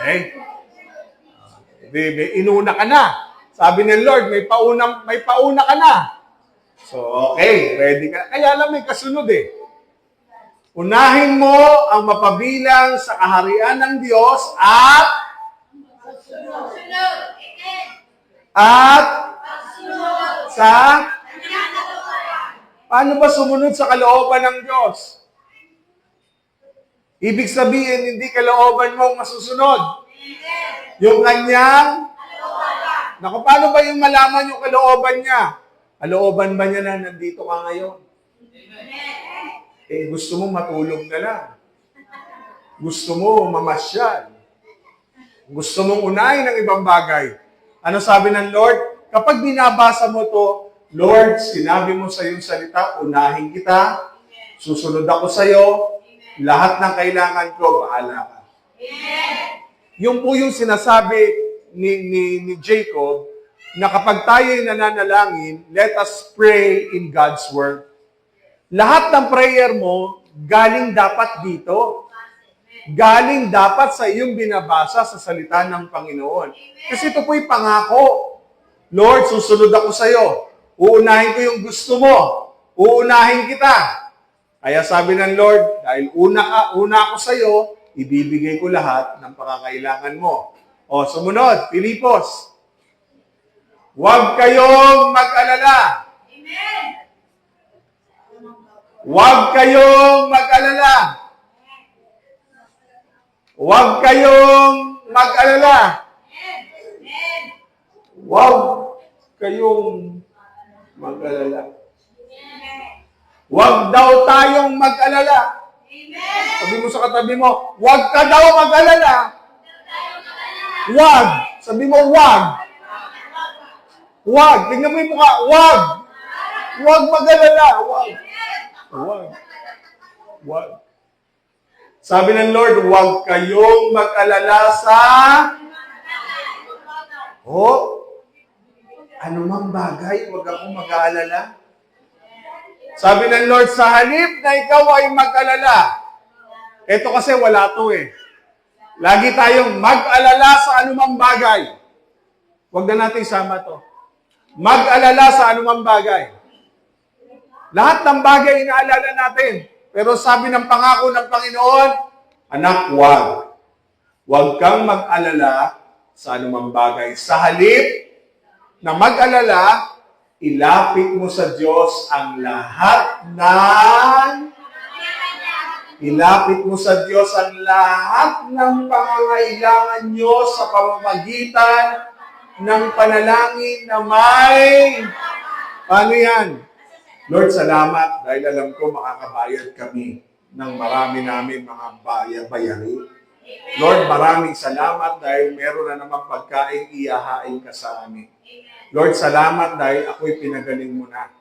Okay? Inuna ka na. Sabi ng Lord, may pauna ka na. So, okay, ready ka. Kaya lang may kasunod eh. Unahin mo ang mapabilang sa kaharian ng Diyos at sa paano ba sumunod sa kalooban ng Diyos? Ibig sabihin, hindi kalooban mo masusunod. Yung kanyang naku, paano ba yung malaman yung kalooban niya? Kalooban ba niya na nandito ka ngayon? Eh, gusto mo matulog na lang. Gusto mo mamasyal. Gusto mong unahin ng ibang bagay. Ano sabi ng Lord? Kapag binabasa mo to, Lord, sinabi mo sa iyong salita, unahin kita, susunod ako sa iyo, lahat ng kailangan ko, bahala ka. Yung po yung sinasabi ni Jacob, na kapag tayo'y nananalangin, let us pray in God's Word. Lahat ng prayer mo, galing dapat dito. Galing dapat sa iyong binabasa sa salita ng Panginoon. Kasi ito po'y pangako. Lord, susunod ako sa iyo. Uunahin ko yung gusto mo. Uunahin kita. Kaya sabi ng Lord, dahil una ako sa iyo, ibibigay ko lahat ng pangangailangan mo. O, sumunod, Filipos. Huwag kayong mag-alala. Amen. Huwag kayong mag-alala. Huwag kayong mag-alala. Huwag kayong mag-alala. Huwag daw tayong mag-alala. Sabi mo sa katabi mo, huwag ka daw mag-alala. Huwag. Sabi mo, huwag. Huwag. Tingnan mo yung mukha. Huwag. Huwag mag-alala. Huwag. Huwag. Huwag. Sabi ng Lord, huwag kayong mag-alala sa anumang bagay, huwag akong mag-aalala. Sabi ng Lord, sa halip na ikaw ay mag-alala. Ito kasi wala to eh. Lagi tayong mag-alala sa anumang bagay. Huwag na natin isama to. Mag-alala sa anumang bagay. Lahat ng bagay inaalala natin. Pero sabi ng pangako ng Panginoon, anak, huwag. Huwag kang mag-alala sa anumang bagay. Sa halip na mag-alala, ilapit mo sa Diyos ang lahat ng pangangailangan nyo sa pamamagitan ng panalangin na may... Paano yan? Lord, salamat dahil alam ko makakabayad kami ng marami namin mga bayari. Lord, maraming salamat dahil meron na namang pagkain iyahain ka sa amin. Lord, salamat dahil ako'y pinagaling mo na.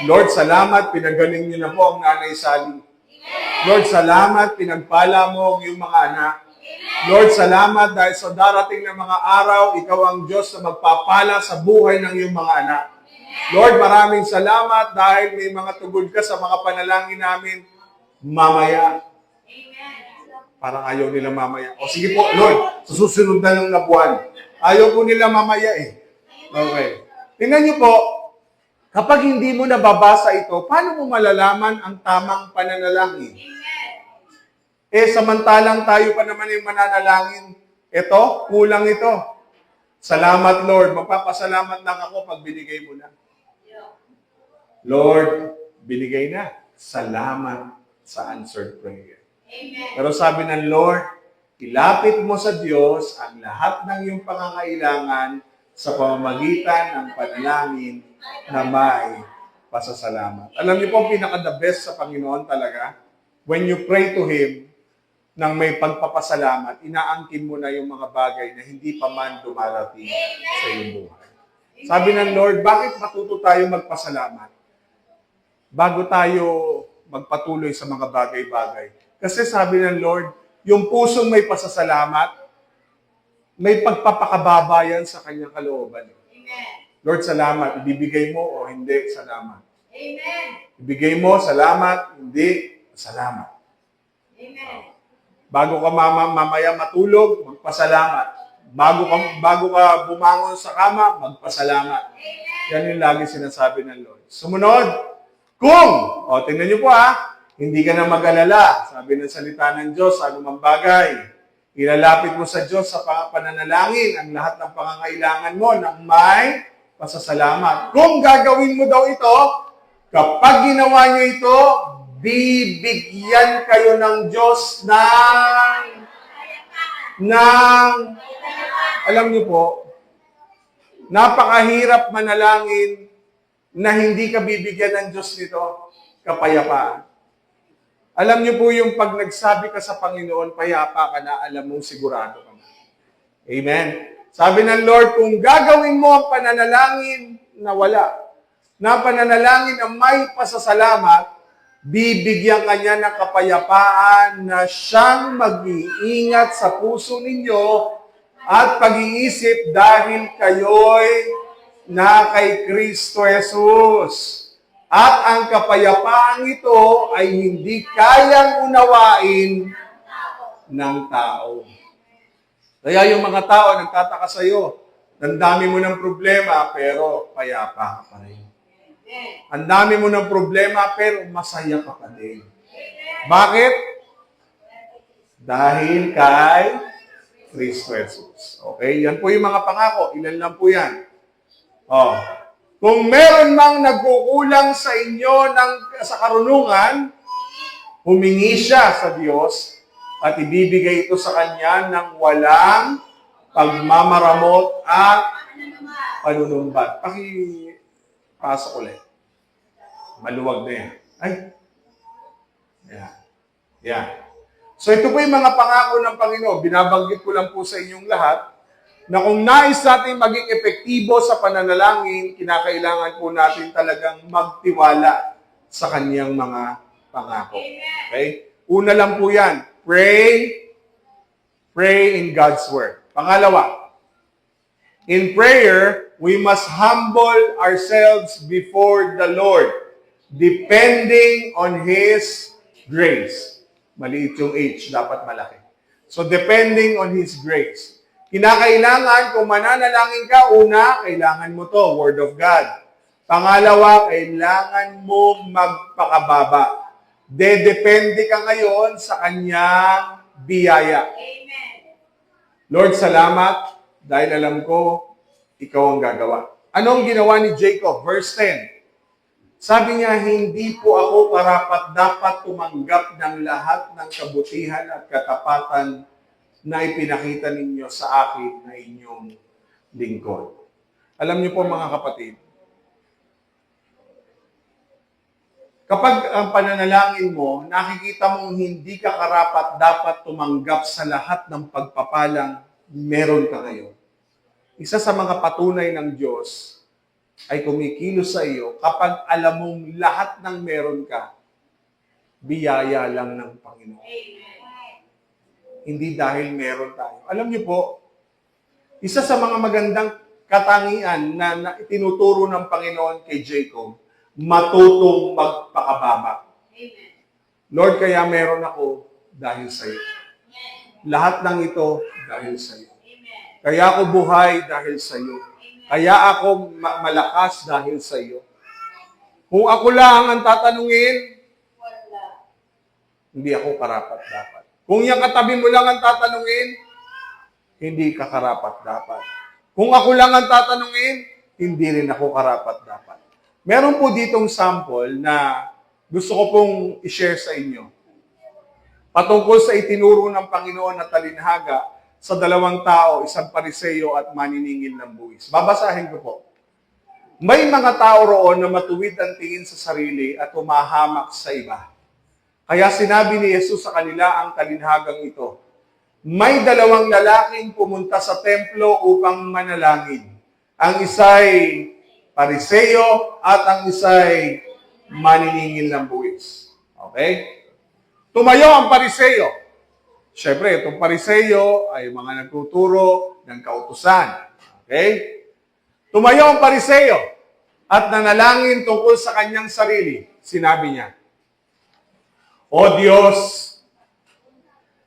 Lord, salamat, pinagaling niyo na po ang Nanay Sally. Lord, salamat, pinagpala mo ang iyong mga anak. Lord, salamat dahil sa darating na mga araw, ikaw ang Diyos na magpapala sa buhay ng iyong mga anak. Lord, maraming salamat dahil may mga tugod ka sa mga panalangin namin mamaya. Parang ayaw nila mamaya. O sige po, Lord, sa susunod na buwan. Ayaw po nila mamaya eh. Okay. Tingnan niyo po, kapag hindi mo nababasa ito, paano mo malalaman ang tamang pananalangin? Samantalang tayo pa naman yung mananalangin. Ito, kulang ito. Salamat, Lord. Magpapasalamat lang ako pag binigay mo na. Lord, binigay na. Salamat sa answered prayer. Amen. Pero sabi ng Lord, ilapit mo sa Diyos ang lahat ng iyong pangangailangan sa pamamagitan ng panalangin na may pasasalamat. Alam niyo po, ang pinaka-the best sa Panginoon talaga, when you pray to Him, nang may pagpapasalamat, inaangkin mo na yung mga bagay na hindi pa man dumarating sa iyong buhay. Sabi ng Lord, bakit matuto tayo magpasalamat? Bago tayo magpatuloy sa mga bagay-bagay. Kasi sabi ng Lord, yung pusong may pasasalamat, may pagpapakababayan sa kanyang kalooban. Amen. Lord, salamat. Ibibigay mo o hindi, salamat. Amen. Ibigay mo, salamat, hindi, salamat. Amen. Bago ka mamaya matulog, magpasalamat. Bago ka bumangon sa kama, magpasalamat. Amen. Yan yung lagi sinasabi ng Lord. Sumunod, tingnan niyo po hindi ka na mag-alala. Sabi ng salita ng Diyos, anumang bagay. Ilalapit mo sa Diyos sa pananalangin ang lahat ng pangangailangan mo ng may pasasalamat. Kung gagawin mo daw ito, kapag ginawa niyo ito, bibigyan kayo ng Diyos alam niyo po, napakahirap manalangin na hindi ka bibigyan ng Diyos nito, kapayapaan. Alam niyo po yung pag nagsabi ka sa Panginoon, payapa ka na, alam mo, sigurado ka na. Amen. Sabi ng Lord, kung gagawin mo ang pananalangin na wala, na pananalangin na may pasasalamat, bibigyan ka niya ng kapayapaan na siyang mag-iingat sa puso ninyo at pag-iisip dahil kayo'y na kay Kristo Jesus. At ang kapayapaang ito ay hindi kayang unawain ng tao. Kaya yung mga tao nagtataka sa iyo, ang dami mo ng problema pero payapa ka pa rin. Ang dami mo ng problema pero masaya ka pa din. Bakit? Dahil kay Kristo Jesus. Okay? Yan po yung mga pangako. Ilan lang po yan. Kung meron mang nagkukulang sa inyo sa karunungan, humingi siya sa Diyos at ibibigay ito sa Kanya ng walang pagmamaramot at panunumbat. Pasok ulit. Maluwag na yan. Yan. So ito po yung mga pangako ng Panginoon. Binabanggit ko lang po sa inyong lahat na kung nais natin maging epektibo sa pananalangin, kinakailangan po natin talagang magtiwala sa Kanyang mga pangako. Okay? Una lang po yan. Pray in God's Word. Pangalawa, in prayer, we must humble ourselves before the Lord. Depending on His grace. Maliit yung H, dapat malaki. So, depending on His grace. Kinakailangan, kung mananalangin ka, una, kailangan mo to, Word of God. Pangalawa, kailangan mo magpakababa. Dedepende ka ngayon sa Kanyang biyaya. Lord, salamat dahil alam ko, Ikaw ang gagawa. Anong ginawa ni Jacob? Verse 10. Sabi niya, hindi po ako karapat-dapat tumanggap ng lahat ng kabutihan at katapatan na ipinakita ninyo sa akin na inyong lingkod. Alam niyo po mga kapatid, kapag ang pananalangin mo, nakikita mong hindi ka karapat-dapat tumanggap sa lahat ng pagpapalang meron ka ngayon. Isa sa mga patunay ng Diyos ay kumikilos sa iyo kapag alam mong lahat ng meron ka, biyaya lang ng Panginoon. Hindi dahil meron tayo. Alam niyo po, isa sa mga magandang katangian na itinuturo ng Panginoon kay Jacob, matutong magpakababa. Lord, kaya meron ako dahil sa iyo. Lahat ng ito dahil sa iyo. Kaya ako buhay dahil sa iyo. Kaya ako malakas dahil sa iyo. Kung ako lang ang tatanungin, hindi ako karapat-dapat. Kung yung katabi mo lang ang tatanungin, hindi ka karapat-dapat. Kung ako lang ang tatanungin, hindi rin ako karapat-dapat. Meron po ditong sample na gusto ko pong i-share sa inyo. Patungkol sa itinuro ng Panginoon na talinhaga sa dalawang tao, isang Pariseo at maniningil ng buwis. Babasahin ko po. May mga tao roon na matuwid ang tingin sa sarili at humahamak sa iba. Kaya sinabi ni Jesus sa kanila ang talinhagang ito. May dalawang lalaking pumunta sa templo upang manalangin. Ang isa'y Pariseo at ang isa'y maniningil ng buwis. Okay? Tumayo ang Pariseo. Siyempre, itong Pariseo ay mga nagtuturo ng kautusan. Okay? Tumayo ang Pariseo at nanalangin tungkol sa kanyang sarili. Sinabi niya, O Diyos,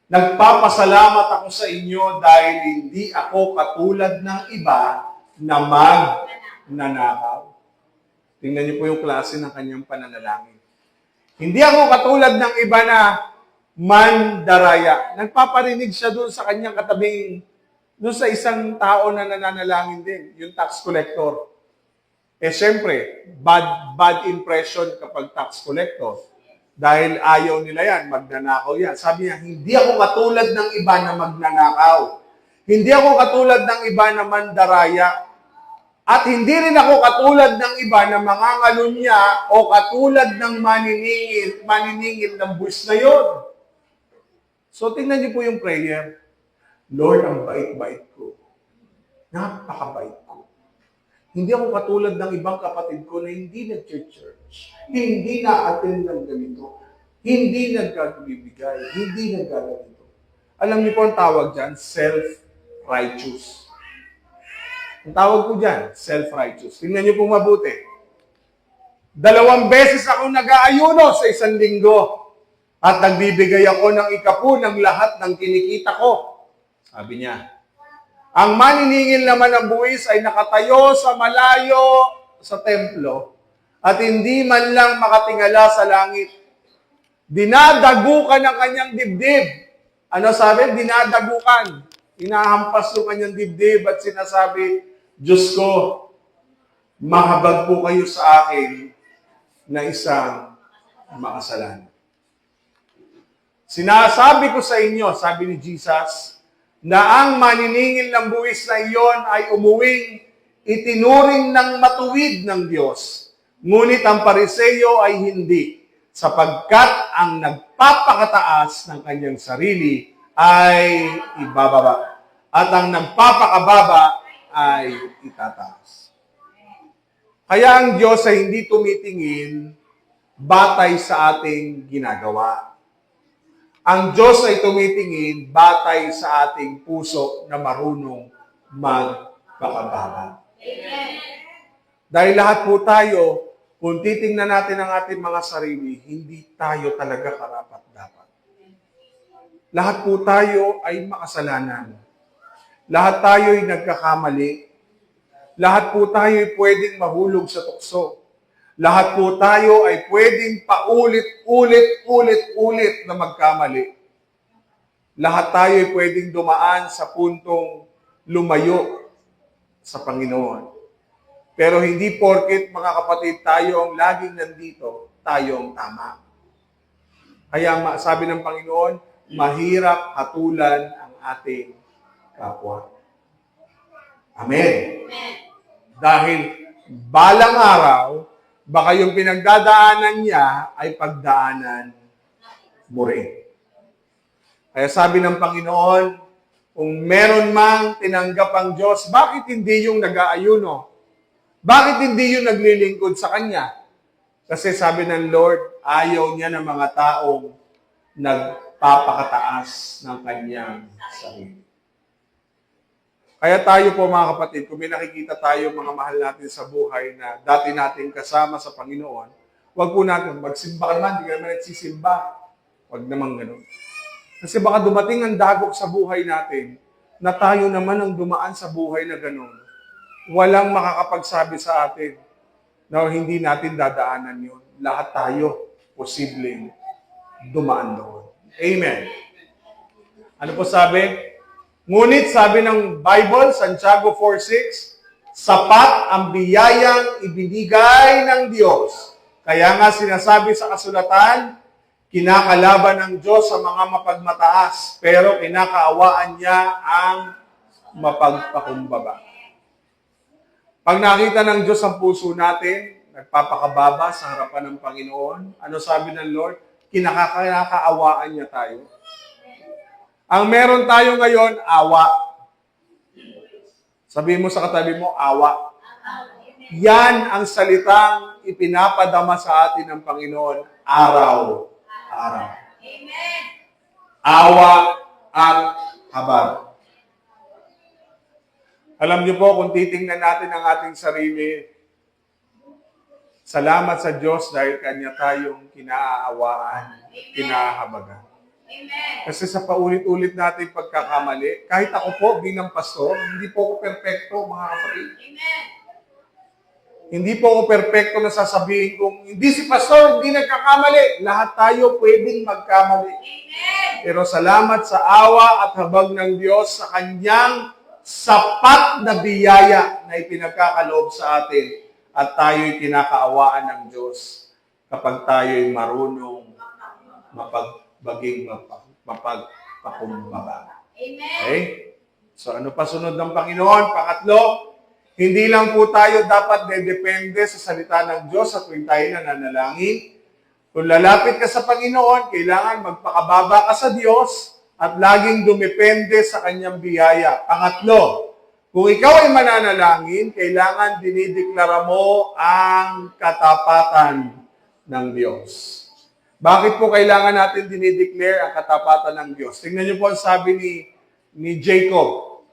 nagpapasalamat ako sa inyo dahil hindi ako katulad ng iba na magnanakaw. Tingnan niyo po yung klase ng kanyang pananalangin. Hindi ako katulad ng iba na mandaraya. Nagpaparinig siya doon sa kanyang katabing, doon sa isang tao na nananalangin din, yung tax collector. Eh siyempre, bad impression kapag tax collector. Dahil ayaw nila yan, magnanakaw yan. Sabi niya, hindi ako katulad ng iba na magnanakaw. Hindi ako katulad ng iba na mandaraya. At hindi rin ako katulad ng iba na mangangalunya o katulad ng maniningil ng buwis na yun. So, tingnan niyo po yung prayer. Lord, ang bait-bait ko. Napakabait ko. Hindi ako katulad ng ibang kapatid ko na hindi nag-church, hindi na-attend ng ganito, hindi nagkakabibigay, hindi nagkaganito. Alam niyo po ang tawag dyan? Self-righteous. Ang tawag ko dyan, self-righteous. Tingnan niyo po mabuti. 2 beses ako nag-aayuno sa isang linggo. At nagbibigay ako ng ikapu ng lahat ng kinikita ko. Sabi niya. Ang maniningil naman ng buwis ay nakatayo sa malayo sa templo at hindi man lang makatingala sa langit. Dinadagukan ang kanyang dibdib. Ano sabi? Dinadagukan. Inahampas yung kanyang dibdib at sinasabi, Diyos ko, mahabag po kayo sa akin na isang makasalanan. Sinasabi ko sa inyo, sabi ni Jesus, na ang maniningil ng buwis na iyon ay umuwing itinuring ng matuwid ng Diyos. Ngunit ang Pariseo ay hindi, sapagkat ang nagpapakataas ng kanyang sarili ay ibababa, at ang nagpapakababa ay itataas. Kaya ang Diyos ay hindi tumitingin batay sa ating ginagawa. Ang Diyos ay tumitingin batay sa ating puso na marunong magpakababa. Dahil lahat po tayo kung titingnan natin ang ating mga sarili, hindi tayo talaga karapat-dapat. Lahat po tayo ay makasalanan. Lahat tayo ay nagkakamali. Lahat po tayo ay pwedeng mahulog sa tukso. Lahat po tayo ay pwedeng paulit-ulit na magkamali. Lahat tayo ay pwedeng dumaan sa puntong lumayo sa Panginoon. Pero hindi porket, mga kapatid, tayo ang laging nandito, tayo ang tama. Kaya sabi ng Panginoon, mahirap hatulan ang ating kapwa. Amen. Dahil balang araw, baka yung pinagdadaanan niya ay pagdaanan mo rin. Kaya sabi ng Panginoon, kung meron mang tinanggap ang Diyos, bakit hindi yung nag-aayuno? Bakit hindi yung naglilingkod sa Kanya? Kasi sabi ng Lord, ayaw niya ng mga taong nagpapakataas ng Kanyang sarili. Kaya tayo po mga kapatid, kung may nakikita tayo mga mahal natin sa buhay na dati natin kasama sa Panginoon, huwag po natin, magsimba ka naman, hindi ka naman nagsisimba. Huwag naman ganun. Kasi baka dumating ang dagok sa buhay natin na tayo naman ang dumaan sa buhay na ganun. Walang makakapagsabi sa atin na hindi natin dadaanan yun. Lahat tayo posibleng dumaan doon. Amen. Ano po sabi? Ngunit sabi ng Bible, Santiago 4:6, sapat ang biyayang ibinigay ng Diyos. Kaya nga sinasabi sa kasulatan, kinakalaban ng Diyos sa mga mapagmataas, pero kinakaawaan niya ang mapagpakumbaba. Pag nakita ng Diyos ang puso natin, nagpapakababa sa harapan ng Panginoon, ano sabi ng Lord? Kinakaawaan niya tayo. Ang meron tayo ngayon, awa. Sabihin mo sa katabi mo, awa. Yan ang salitang ipinapadama sa atin ng Panginoon, araw-araw. Awa at habag. Alam niyo po, kung titingnan natin ang ating sarili, salamat sa Diyos dahil Kanya tayong kinaaawaan, kinahabagan. Kasi sa paulit-ulit natin pagkakamali, kahit ako po bilang pastor, hindi po ako perpekto, mga kapatid. Hindi po ako perpekto na sasabihin kung hindi si pastor, hindi nagkakamali. Lahat tayo pwedeng magkamali. Pero salamat sa awa at habag ng Diyos sa Kanyang sapat na biyaya na ipinagkakaloob sa atin at tayo'y kinakaawaan ng Diyos kapag tayo'y marunong mapagpakumbaba. Okay? So ano pa sunod ng Panginoon? Pakatlo, hindi lang po tayo dapat dedepende sa salita ng Diyos sa tuwing tayo nananalangin. Kung lalapit ka sa Panginoon, kailangan magpakababa ka sa Diyos at laging dumepende sa Kanyang biyaya. Pangatlo, kung ikaw ay mananalangin, kailangan dinideklara mo ang katapatan ng Diyos. Bakit po kailangan natin dinideclare ang katapatan ng Diyos? Tingnan niyo po ang sabi ni Jacob.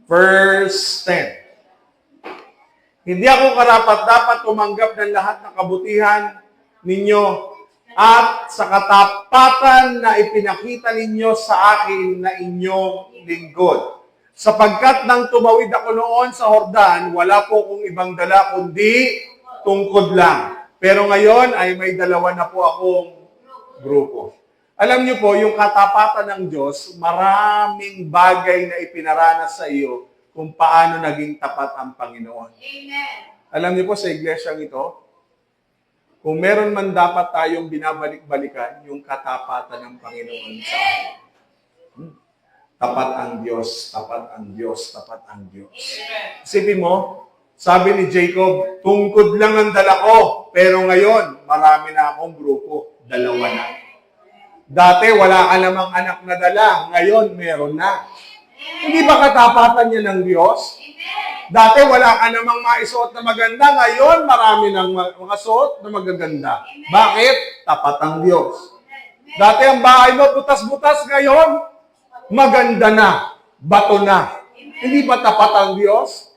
Verse 10. Hindi ako karapat-dapat tumanggap ng lahat ng kabutihan ninyo at sa katapatan na ipinakita ninyo sa akin na inyong lingkod. Sapagkat nang tumawid ako noon sa Jordan, wala po kong ibang dala kundi tungkod lang. Pero ngayon ay may dalawa na po akong grupo. Alam niyo po, yung katapatan ng Diyos, maraming bagay na ipinaranas sa iyo kung paano naging tapat ang Panginoon. Amen. Alam niyo po sa iglesyang ito, kung meron man dapat tayong binabalik-balikan, yung katapatan ng Panginoon sa atin. Tapat ang Diyos, tapat ang Diyos, tapat ang Diyos. Isipin mo, sabi ni Jacob, tungkod lang ang dala ko, pero ngayon, marami na akong grupo, dalawa na. Dati, wala ka namang anak na dala, ngayon, meron na. Hindi ba katapatan niya ng Diyos? Dati wala ka namang maisuot na maganda, ngayon marami ng mga suot na magaganda. Bakit? Tapat ang Diyos. Dati ang bahay mo butas-butas, ngayon maganda na, bato na. Hindi ba tapat ang Diyos?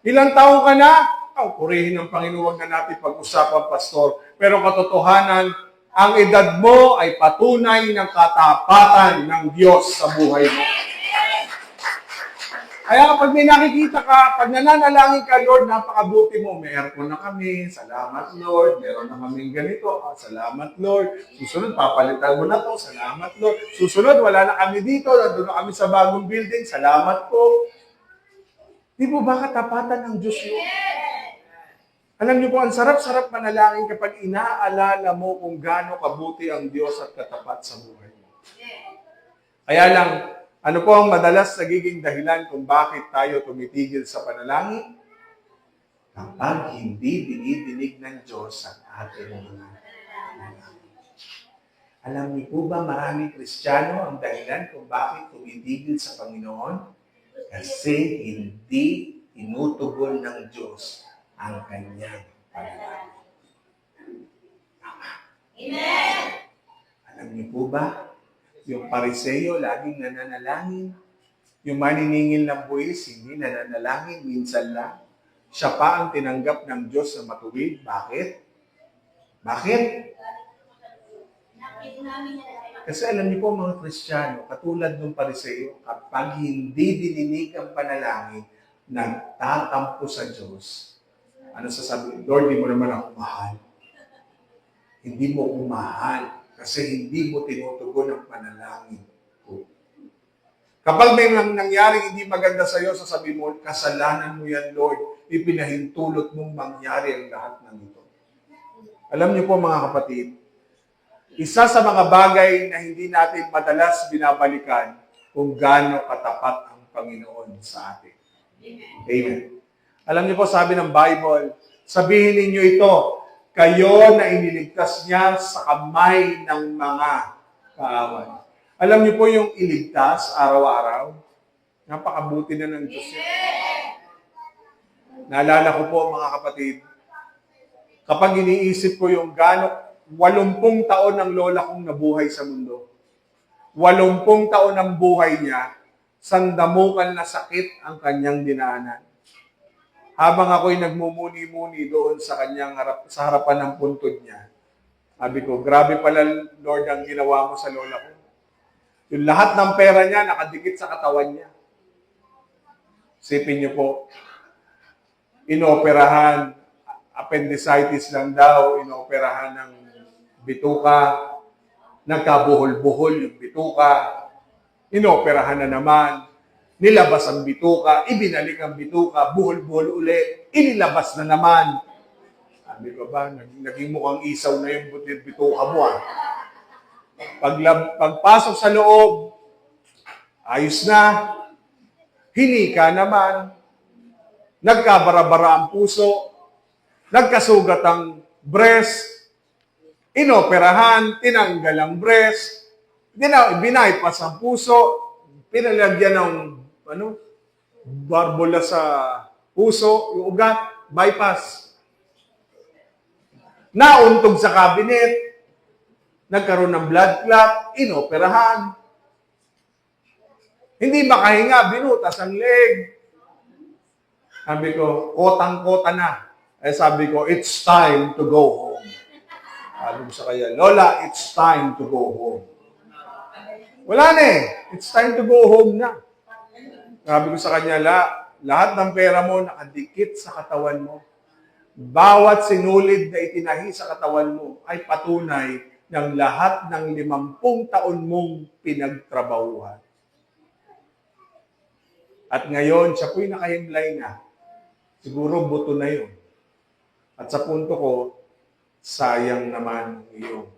Ilang taong ka na? purihin ng Panginoon na natin pag-usapan, Pastor. Pero katotohanan, ang edad mo ay patunay ng katapatan ng Diyos sa buhay mo. Kaya pag may nakikita ka, pag nananalangin ka, Lord, napakabuti mo. May aircon na kami. Salamat, Lord. Meron na kaming ganito. Salamat, Lord. Susunod, papalitan mo na to. Salamat, Lord. Susunod, wala na kami dito. Nandun na kami sa bagong building. Salamat po. Di po ba katapatan ng Diyos yun? Alam niyo po, ang sarap-sarap manalangin kapag inaalala mo kung gaano kabuti ang Diyos at katapat sa buhay mo. Kaya lang, ano po ang madalas nagiging dahilan kung bakit tayo tumitigil sa panalangin? Kapag hindi dinidinig ng Diyos ang ating mga panalangin. Alam niyo po ba maraming Kristiyano ang dahilan kung bakit tumitigil sa Panginoon? Kasi hindi tinutugon ng Diyos ang kanyang panalangin. Tama. Amen! Alam niyo po ba? Yung Pariseo, laging nananalangin. Yung maniningil ng buwis, hindi nananalangin, minsan lang. Siya pa ang tinanggap ng Diyos na matuwid. Bakit? Bakit? Kasi alam niyo po mga Kristiyano, katulad ng Pariseo, kapag hindi dininig ang panalangin, nagtatampo sa Diyos. Ano sasabihin? Lord, di mo naman ako mahal. Hindi mo ako mahal. Kasi hindi mo tinutugon ang panalangin ko. Kapag may nangyaring hindi maganda sa iyo, sasabihin mo, kasalanan mo yan, Lord. Ipinahintulot mong mangyari ang lahat ng ito. Alam niyo po mga kapatid, isa sa mga bagay na hindi natin madalas binabalikan kung gaano katapat ang Panginoon sa atin. Amen. Alam niyo po, sabi ng Bible, sabihin ninyo ito, kayo na iniligtas niya sa kamay ng mga kaaway. Alam niyo po yung iligtas araw-araw? Napakabuti na ng Diyos yan. Naalala ko po mga kapatid, kapag iniisip ko yung gano'ng 80 taon ng lola kong nabuhay sa mundo. 80 taon ng buhay niya, sandamukan na sakit ang kanyang dinaanan. Habang ako'y nagmumuni-muni doon sa kanyang sa harapan ng puntod niya, sabi ko, grabe pala, Lord, ang ginawa mo sa lola ko. Yung lahat ng pera niya nakadikit sa katawan niya. Sipin niyo po, inoperahan, appendicitis lang daw, inoperahan ng bituka, nagkabuhol-buhol yung bituka, inoperahan na naman, nilabas ang bituka, ibinalik ang bituka, buhol-buhol uli, inilabas na naman. Sabi ko ba, naging mukhang isaw na yung bituka mo ah. Pagpasok sa loob, ayos na, hinika naman, nagkabara-bara ang puso, nagkasugat ang breast, inoperahan, tinanggal ang breast, binaypas ang puso, pinalagyan ng barbola sa puso, yung ugat, bypass. Nauntog sa cabinet, nagkaroon ng blood clot, inoperahan. Hindi makahinga, binutas ang leg. Sabi ko, kotang-kota na. Sabi ko, it's time to go home. Sabi ko sa kanya, Lola, it's time to go home. Wala na eh. It's time to go home na. Sabi ko sa kanya, lahat ng pera mo nakadikit sa katawan mo. Bawat sinulid na itinahi sa katawan mo ay patunay ng lahat ng 50 taon mong pinagtrabahuhan. At ngayon, siya po'y nakahimlay na. Siguro buto na yun. At sa punto ko, sayang naman yung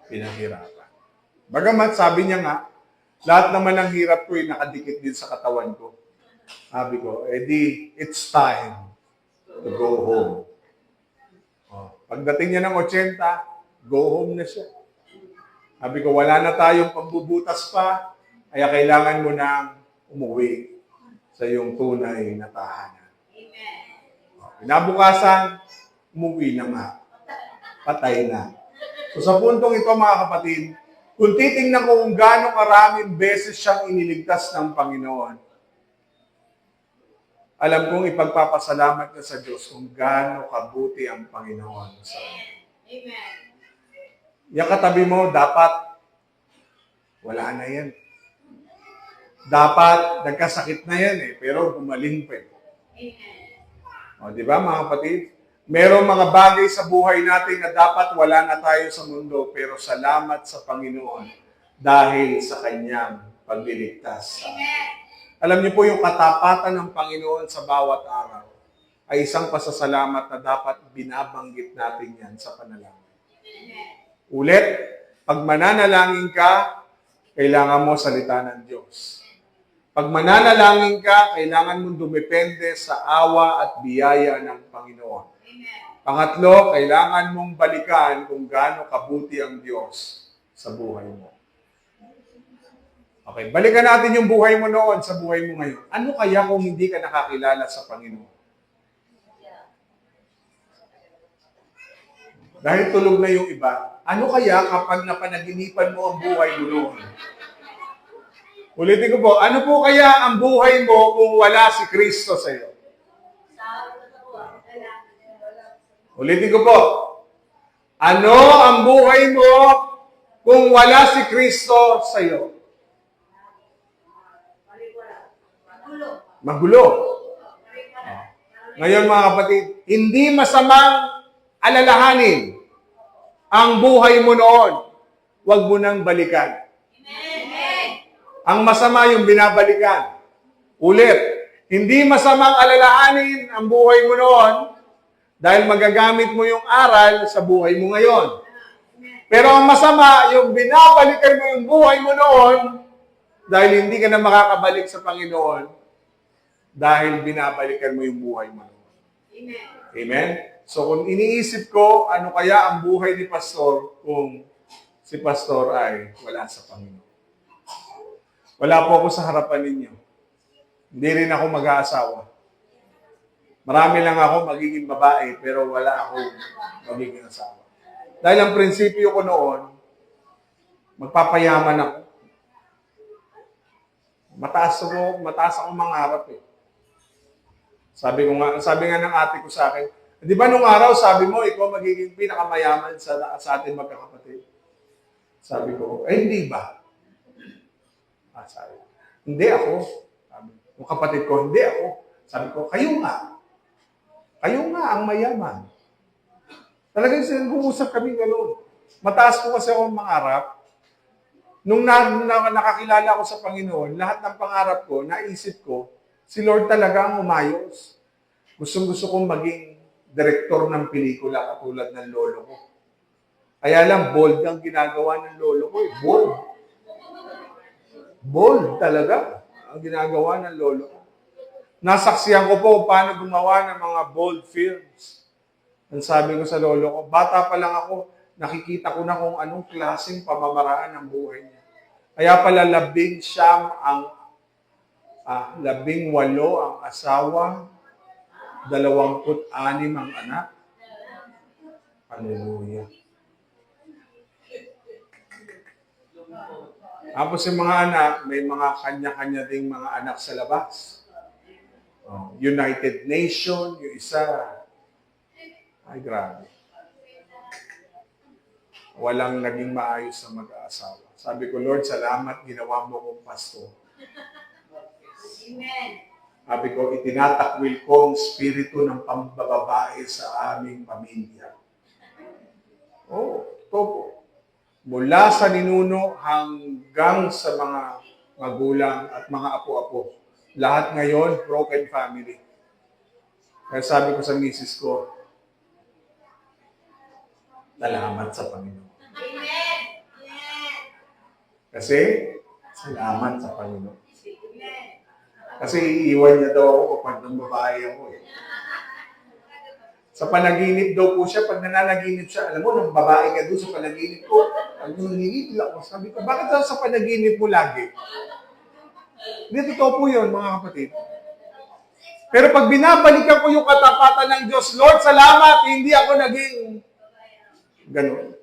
pinaghirapan. Bagamat sabi niya nga, lahat naman ng hirap ko ay nakadikit din sa katawan ko. Sabi ko, it's time to go home. Pagdating niya ng 80, go home na siya. Sabi ko, wala na tayong pambubutas pa, kaya kailangan mo nang umuwi sa iyong tunay na tahanan. Kinabukasan, umuwi na nga. Patay na. So sa puntong ito mga kapatid, kung titingnan ko kung gaano karaming beses siyang iniligtas ng Panginoon, alam kong ipagpapasalamat ka sa Diyos kung gaano kabuti ang Panginoon sa iyo. Yung katabi mo, dapat wala na yan. Dapat nagkasakit na yan pero gumaling pa eh. O, di ba mga kapatid? Merong mga bagay sa buhay natin na dapat wala na tayo sa mundo, pero salamat sa Panginoon dahil sa Kanyang pagliligtas. Alam niyo po yung katapatan ng Panginoon sa bawat araw ay isang pasasalamat na dapat binabanggit natin yan sa panalangin. Ulit, pag mananalangin ka, kailangan mo salita ng Diyos. Pag mananalangin ka, kailangan mong dumepende sa awa at biyaya ng Panginoon. Pangatlo, kailangan mong balikan kung gaano kabuti ang Diyos sa buhay mo. Okay, balikan natin yung buhay mo noon sa buhay mo ngayon. Ano kaya kung hindi ka nakakilala sa Panginoon? Dahil tulog na yung iba, ano kaya kapag napanaginipan mo ang buhay mo noon? Ulitin ko po, ano po kaya ang buhay mo kung wala si Kristo sa iyo? Ulitin ko po, ano ang buhay mo kung wala si Kristo sa iyo? Magulo. Ngayon mga kapatid, hindi masamang alalahanin ang buhay mo noon. Huwag mo nang balikan. Ang masama yung binabalikan. Ulit, hindi masamang alalahanin ang buhay mo noon dahil magagamit mo yung aral sa buhay mo ngayon. Pero ang masama, yung binabalikan mo yung buhay mo noon dahil hindi ka na makakabalik sa Panginoon dahil binabalikan mo yung buhay mo noon. Amen? So kung iniisip ko, ano kaya ang buhay ni Pastor kung si Pastor ay wala sa Panginoon? Wala po ako sa harapan ninyo. Hindi rin ako mag-aasawa. Marami lang ako magiging babae, pero wala ako magiging asawa. Dahil ang prinsipyo ko noon, magpapayaman ako. Mataas ako mangarap eh. Sabi nga ng ate ko sa akin, di ba nung araw sabi mo, ikaw magiging pinakamayaman sa ating magkakapatid? Sabi ko, hindi ba? Sabi, hindi ako. Sabi, yung kapatid ko, hindi ako. Sabi ko, kayo nga. Kayo nga ang mayaman. Talagang nag-uusap kami gano'n. Mataas ko kasi ako mangarap. Nung nakakilala ko sa Panginoon, lahat ng pangarap ko, naisip ko, si Lord talaga ang umayos. Gustong-gusto kong maging direktor ng pelikula katulad ng lolo ko. Kaya lang, bold ang ginagawa ng lolo ko. Bold. Bold talaga ang ginagawa ng lolo ko. Nasaksiyan ko po paano gumawa ng mga bold films. Ang sabi ko sa lolo ko, bata pa lang ako, nakikita ko na kung anong klaseng pamamaraan ng buhay niya. Kaya pala 19 ang 18 ang asawa, 26 ang anak. Hallelujah. Tapos yung mga anak, may mga kanya-kanya ding mga anak sa labas. United Nation, yung isa. Ay, grabe. Walang naging maayos na mag-aasawa. Sabi ko, Lord, salamat, ginawa mo kong pastor. Amen. Sabi ko, itinatakwil ko ang spirito ng pambababae sa aming pamilya. Ito po. Mula sa ninuno hanggang sa mga magulang at mga apo-apo. Lahat ngayon, broken family. Kaya sabi ko sa misis ko, salamat sa Panginoon. Amen. Kasi, salamat sa Panginoon. Kasi iiwan niya daw ako kapag ng babae ako eh. Sa panaginip daw po siya, pag nananaginip siya, alam mo, nang babae ka doon sa panaginip ko, pag nanginip ako, sabi ko, bakit daw sa panaginip mo lagi? Hindi, totoo po yun, mga kapatid. Pero pag binabalikan ko yung katapatan ng Diyos, Lord, salamat, hindi ako naging ganun.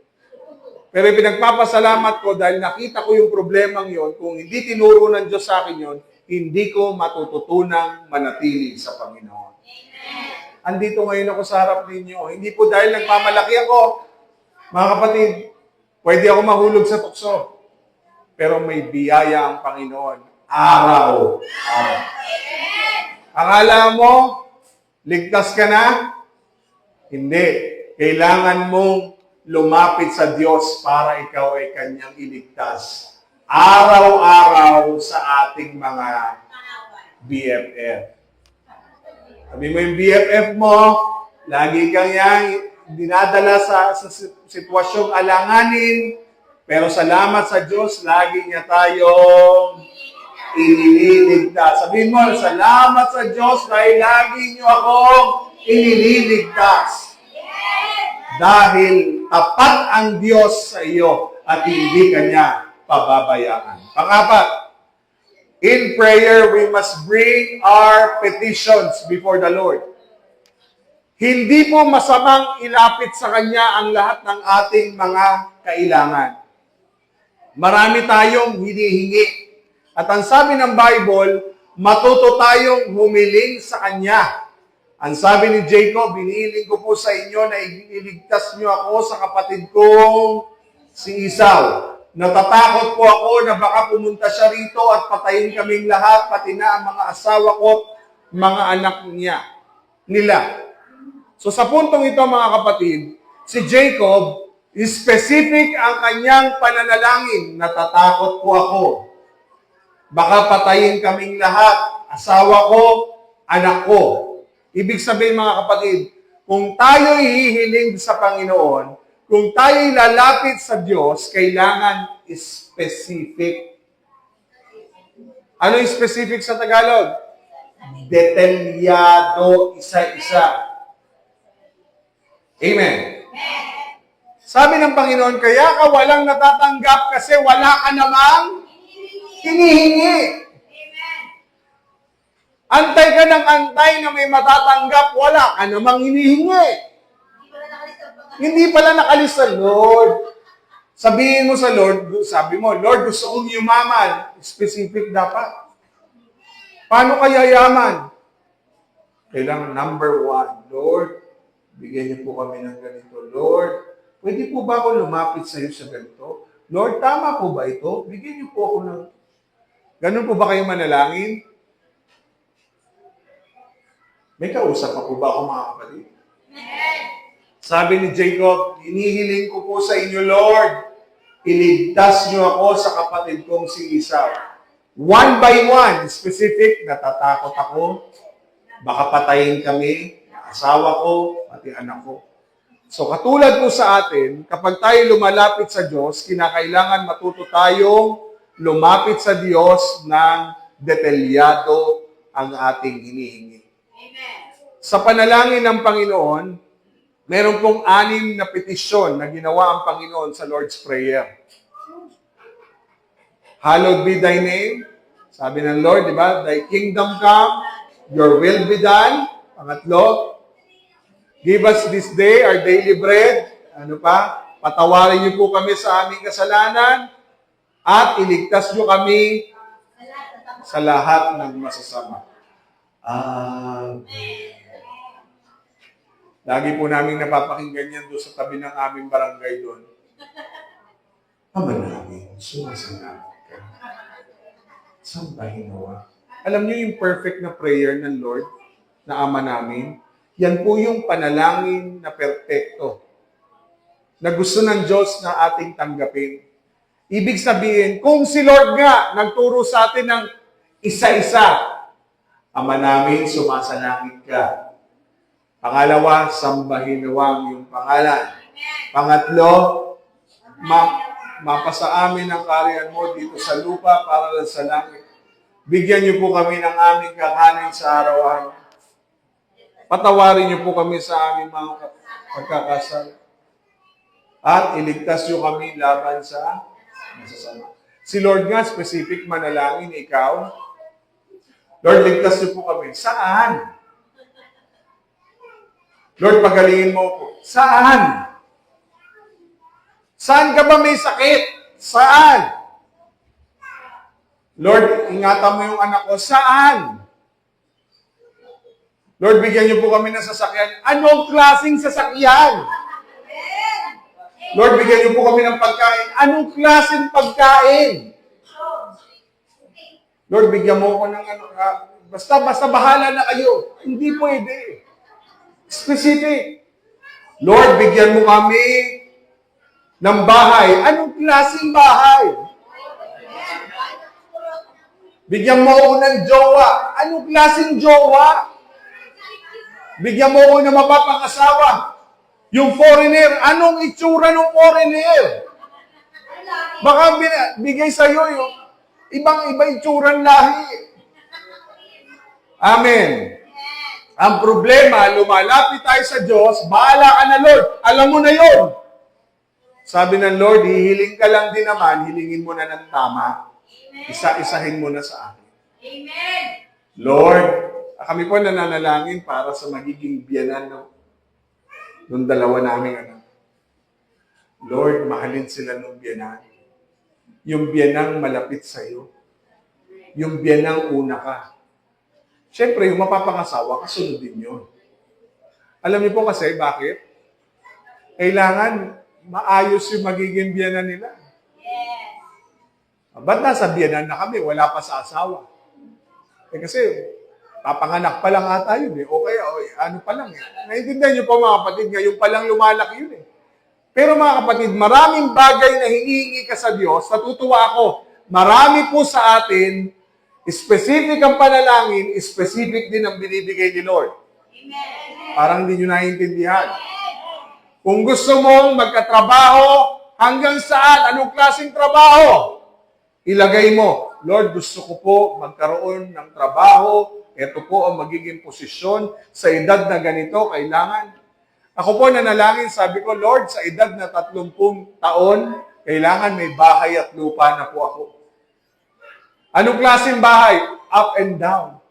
Pero pinagpapasalamat ko dahil nakita ko yung problemang yon. Kung hindi tinuro ng Diyos sa akin yon, hindi ko matututunang manatili sa Panginoon. Andito ngayon ako sa harap ninyo. Hindi po dahil nagmamalaki ako. Mga kapatid, pwede ako mahulog sa tukso. Pero may biyaya ang Panginoon. Araw. Akala mo, ligtas ka na? Hindi. Kailangan mong lumapit sa Diyos para ikaw ay Kanyang iligtas. Araw-araw sa ating mga BFF. Sabi mo yung BFF mo, lagi kang yan dinadala sa sitwasyong alanganin, pero salamat sa Diyos, lagi niya tayong iniligtas. Sabihin mo, salamat sa Diyos dahil lagi niyo akong iniligtas. Dahil tapat ang Diyos sa iyo at hindi Kanya pababayaan. Pang-apat, in prayer, we must bring our petitions before the Lord. Hindi po masamang ilapit sa Kanya ang lahat ng ating mga kailangan. Marami tayong hinihingi. At ang sabi ng Bible, matuto tayong humiling sa Kanya. Ang sabi ni Jacob, hinihiling ko po sa inyo na iligtas niyo ako sa kapatid kong si Esau. Natatakot po ako na baka pumunta siya rito at patayin kaming lahat, pati na ang mga asawa ko at mga anak nila. So sa puntong ito mga kapatid, si Jacob, specific ang kanyang pananalangin. Natatakot po ako. Baka patayin kaming lahat, asawa ko, anak ko. Ibig sabihin mga kapatid, kung tayo hihiling sa Panginoon, kung tayo lalapit sa Diyos, kailangan specific. Ano yung specific sa Tagalog? Detalyado, isa-isa. Amen. Sabi ng Panginoon, kaya ka walang natatanggap kasi wala ka namang hinihingi. Antay ka ng antay na may matatanggap, wala ka namang hinihingi. Hindi pala nakalis sa Lord. Sabihin mo sa Lord, sabi mo, Lord, gusto kong yumaman. Specific dapat. Paano kaya yaman? Kailangan number 1, Lord, bigyan niyo po kami ng ganito. Lord, pwede po ba ako lumapit sa iyo sa ganito? Lord, tama po ba ito? Bigyan niyo po ako ng... Ganun po ba kayo manalangin? May kausap pa po ba ako mga kapatid? Sabi ni Jacob, hinihiling ko po sa inyo, Lord, iligtas niyo ako sa kapatid kong si Esau. One by one, specific, natatakot ako, baka patayin kami, asawa ko, pati anak ko. So katulad po sa atin, kapag tayo lumalapit sa Diyos, kinakailangan matuto tayong lumapit sa Diyos ng detalyado ang ating hinihingi. Sa panalangin ng Panginoon, meron pong 6 na petisyon na ginawa ang Panginoon sa Lord's Prayer. Hallowed be thy name. Sabi ng Lord, di ba? Thy kingdom come, your will be done. Pangatlo, give us this day our daily bread. Ano pa? Patawarin niyo po kami sa aming kasalanan at iligtas niyo kami sa lahat ng masasama. Lagi po namin napapakinggan yan doon sa tabi ng aming barangay doon. Ama namin, sumasalangit ka. Sambahin nawa. Alam niyo yung perfect na prayer ng Lord na Ama namin? Yan po yung panalangin na perpekto na gusto ng Diyos na ating tanggapin. Ibig sabihin, kung si Lord nga nagturo sa atin ng isa-isa, Ama namin, sumasalangit ka. Pangalawa, sambahin nawang yung pangalan. Pangatlo, mapasa amin ang kaharian mo dito sa lupa para lang sa langit. Bigyan niyo po kami ng aming kakanin sa araw-araw. Patawarin niyo po kami sa aming mga pagkakasala. At iligtas niyo kami laban sa masasama. Si Lord nga, specific manalangin, ikaw. Lord, ligtas niyo po kami. Saan? Lord, pagalingin mo po. Saan? Saan ka ba may sakit? Saan? Lord, ingatan mo yung anak ko. Saan? Lord, bigyan niyo po kami ng sasakyan. Anong klaseng sasakyan? Lord, bigyan niyo po kami ng pagkain. Anong klaseng pagkain? Lord, bigyan mo ko ng ano. Basta bahala na kayo. Hindi pwede. Specific. Lord, bigyan mo kami ng bahay. Anong klaseng bahay? Bigyan mo ako ng jowa. Anong klaseng jowa? Bigyan mo ako ng mapapangasawa. Yung foreigner, anong itsura ng foreigner? Baka bigay sa'yo yung ibang-iba itsurang lahi. Amen. Ang problema, lumalapit tayo sa Diyos, bahala ka na, Lord. Alam mo na yun. Sabi ng Lord, hihiling ka lang din naman, hilingin mo na ng tama. Isa-isahin mo na sa akin. Amen. Lord, kami po nananalangin para sa magiging biyanan nung dalawa naming anak. Lord, mahalin sila nung biyanan. Yung biyanang malapit sa iyo. Yung biyanang una ka. Siyempre, yung mapapangasawa, kasunod din yun. Alam niyo po kasi, bakit? Kailangan maayos yung magiging biyanan nila. Ba't nasa biyanan na kami? Wala pa sa asawa. Kasi, papanganak pa lang ata yun eh. O kaya, ano pa lang eh. Naiintindihan niyo po mga kapatid, ngayon pa lang lumalaki yun eh. Pero mga kapatid, maraming bagay na hinihingi ka sa Diyos, natutuwa ako. Marami po sa atin, specific ang panalangin, specific din ang binibigay ni Lord. Amen. Parang hindi nyo naiintindihan. Kung gusto mong magkatrabaho, hanggang saan, anong klaseng trabaho? Ilagay mo, Lord, gusto ko po magkaroon ng trabaho. Ito po ang magiging posisyon sa edad na ganito, kailangan. Ako po nanalangin, sabi ko, Lord, sa edad na 30 taon, kailangan may bahay at lupa na po ako. Anong klaseng bahay? Up and down.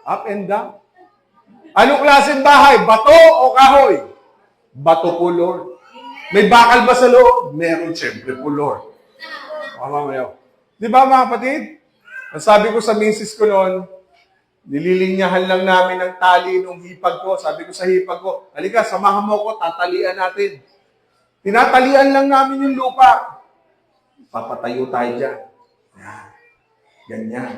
Up and down. Anong klaseng bahay? Bato o kahoy? Bato po, Lord. May bakal ba sa loob? Meron, siyempre po, Lord. Di ba mga kapatid? Ang sabi ko sa misis ko noon, nililinyahan lang namin ng tali nung hipag ko. Sabi ko sa hipag ko, halika, samahan mo ko, tatalian natin. Tinatalian lang namin yung lupa. Papatayo tayo dyan. Yan. Ganyan.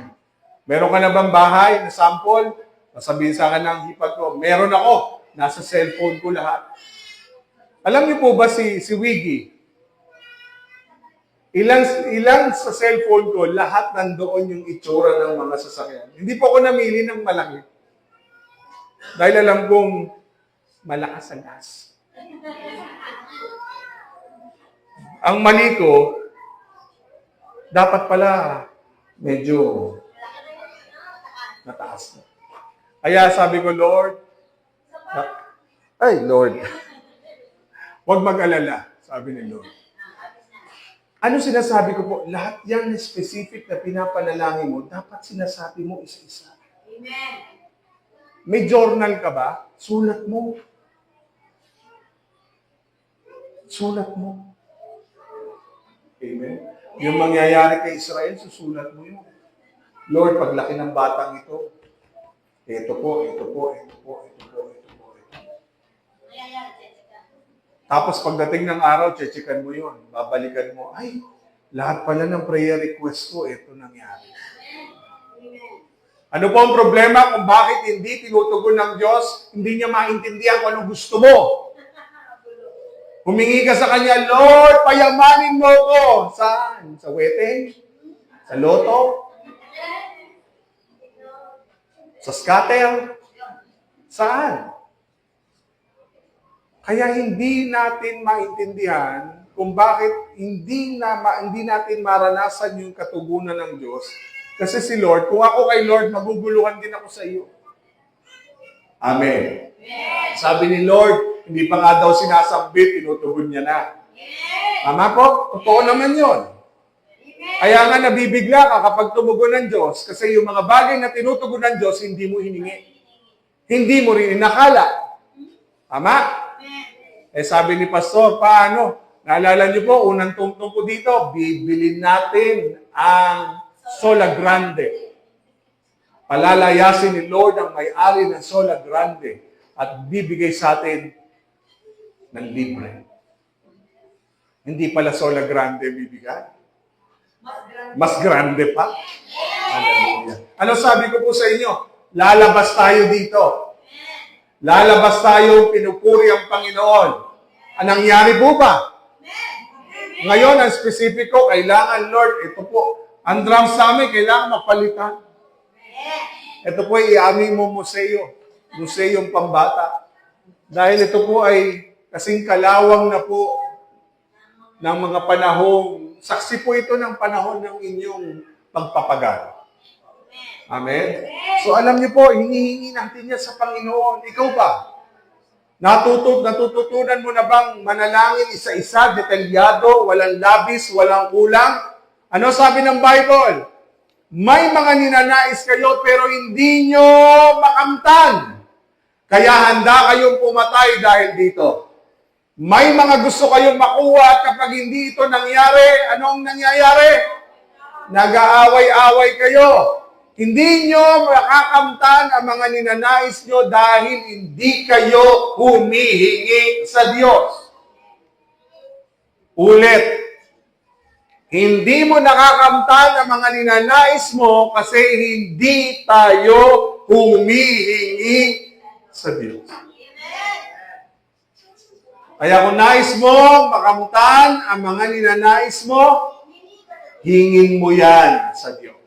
Meron ka na bang bahay na sample? Sabihin sa akin ng hipag ko, meron ako. Nasa cellphone ko lahat. Alam niyo po ba si Wiggy? Ilang sa cellphone ko, lahat nandoon yung itsura ng mga sasakyan. Hindi po ako namili ng malaki. Dahil alam kong malakas ang gas. Ang mali ko, dapat pala medyo mataas na. Kaya sabi ko, Lord, huwag mag-alala, sabi ni Lord. Ano sinasabi ko po? Lahat yan na specific na pinapanalangin mo, dapat sinasabi mo isa-isa. Amen. May journal ka ba? Sulat mo. Sulat mo. Amen? Yung mangyayari kay Israel, susulat mo yun. Lord, paglaki ng batang ito, ito po, ito po, ito po, ito po, ito po, ito po. Tapos pagdating ng araw, chechikan mo yun. Babalikan mo, ay, lahat pala ng prayer request ko, ito nangyari. Ano po ang problema kung bakit hindi tinutugon ng Diyos, hindi niya maintindihan kung anong gusto mo? Humingi ka sa Kanya, Lord, payamanin mo ko. Saan? Sa wedding? Sa loto? Sa scatter? Saan? Kaya hindi natin maintindihan kung bakit hindi natin maranasan yung katugunan ng Diyos. Kasi si Lord, kung ako kay Lord, maguguluhan din ako sa iyo. Amen. Sabi ni Lord, hindi pa nga daw sinasambit, tinutugon niya na. Tama po? Totoo naman yon. Kaya nga nabibigla ka kapag tumugon ng Diyos kasi yung mga bagay na tinutugon ng Diyos, hindi mo hiningi. Hindi mo rin inakala. Tama? Sabi ni Pastor, paano? Naalala niyo po, unang tungtong ko dito, bibilin natin ang Sola Grande. Palalayasin ni Lord ang may-ari ng Sola Grande at bibigay sa atin ng libre. Hindi pala Sola Grande bibigay. Mas grande pa. Hallelujah. Ano sabi ko po sa inyo? Lalabas tayo dito. Lalabas tayo, pinupuri ang Panginoon. Anong nangyari po ba? Ngayon, ang specific ko, kailangan, Lord, ito po, ang drums namin, kailangan mapalitan. Ito po, iamin mo museyong pambata. Dahil ito po ay kasing kalawang na po ng mga panahong, saksi po ito ng panahon ng inyong pagpapagal. Amen? So alam niyo po, hinihingi natin yan sa Panginoon. Ikaw ba? Natututunan mo na bang manalangin isa-isa, detalyado, walang labis, walang kulang? Ano sabi ng Bible? May mga ninanais kayo pero hindi nyo makamtan. Kaya handa kayong pumatay dahil dito. May mga gusto kayong makuha at kapag hindi ito nangyari, anong nangyayari? Nag-aaway-away kayo. Hindi nyo makakamtan ang mga ninanais nyo dahil hindi kayo humihingi sa Diyos. Ulit, hindi mo nakakamtan ang mga ninanais mo kasi hindi tayo humihingi sa Diyos. Kaya kung nais mo makamtan ang mga ninanais mo, hingin mo yan sa Diyos.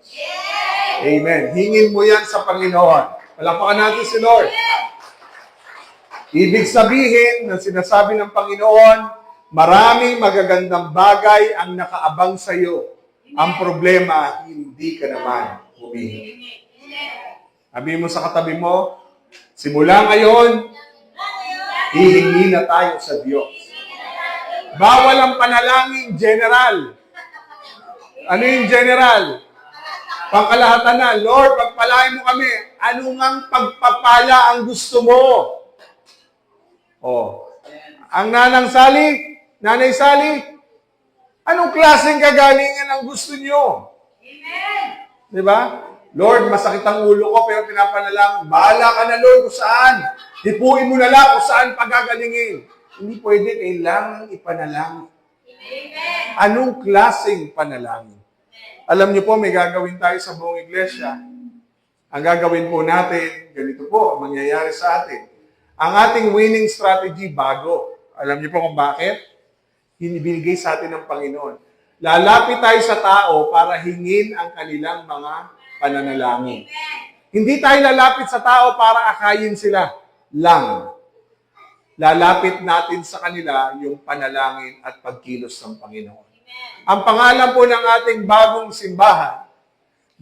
Amen. Hingin mo yan sa Panginoon. Palapakan natin si Lord. Ibig sabihin ng sinasabi ng Panginoon, maraming magagandang bagay ang nakaabang sa iyo. Ang problema, hindi ka naman humihingi. Sabi mo sa katabi mo, simula ngayon, hihingi na tayo sa Diyos. Bawal ang panalangin general. Ano yung general? Pangkalahatan na, Lord, pagpalain mo kami. Ano ngang pagpapala ang gusto mo? Ang Nanay Sally, anong klaseng kagalingan ang gusto nyo? Amen. Di ba? Lord, masakit ang ulo ko, pero pinapanalangin. Bahala ka na, Lord, kung saan. Hipuin mo na lang kung saan pagagalingin. Hindi pwede, kailangan ipanalangin. Amen. Anong klaseng panalangin? Alam niyo po, may gagawin tayo sa buong iglesia. Ang gagawin po natin, ganito po, ang mangyayari sa atin. Ang ating winning strategy, bago. Alam niyo po kung bakit? Binigay sa atin ng Panginoon. Lalapit tayo sa tao para hingin ang kanilang mga pananalangin. Hindi tayo lalapit sa tao para akayin sila lang. Lalapit natin sa kanila yung panalangin at pagkilos ng Panginoon. Ang pangalan po ng ating bagong simbahan,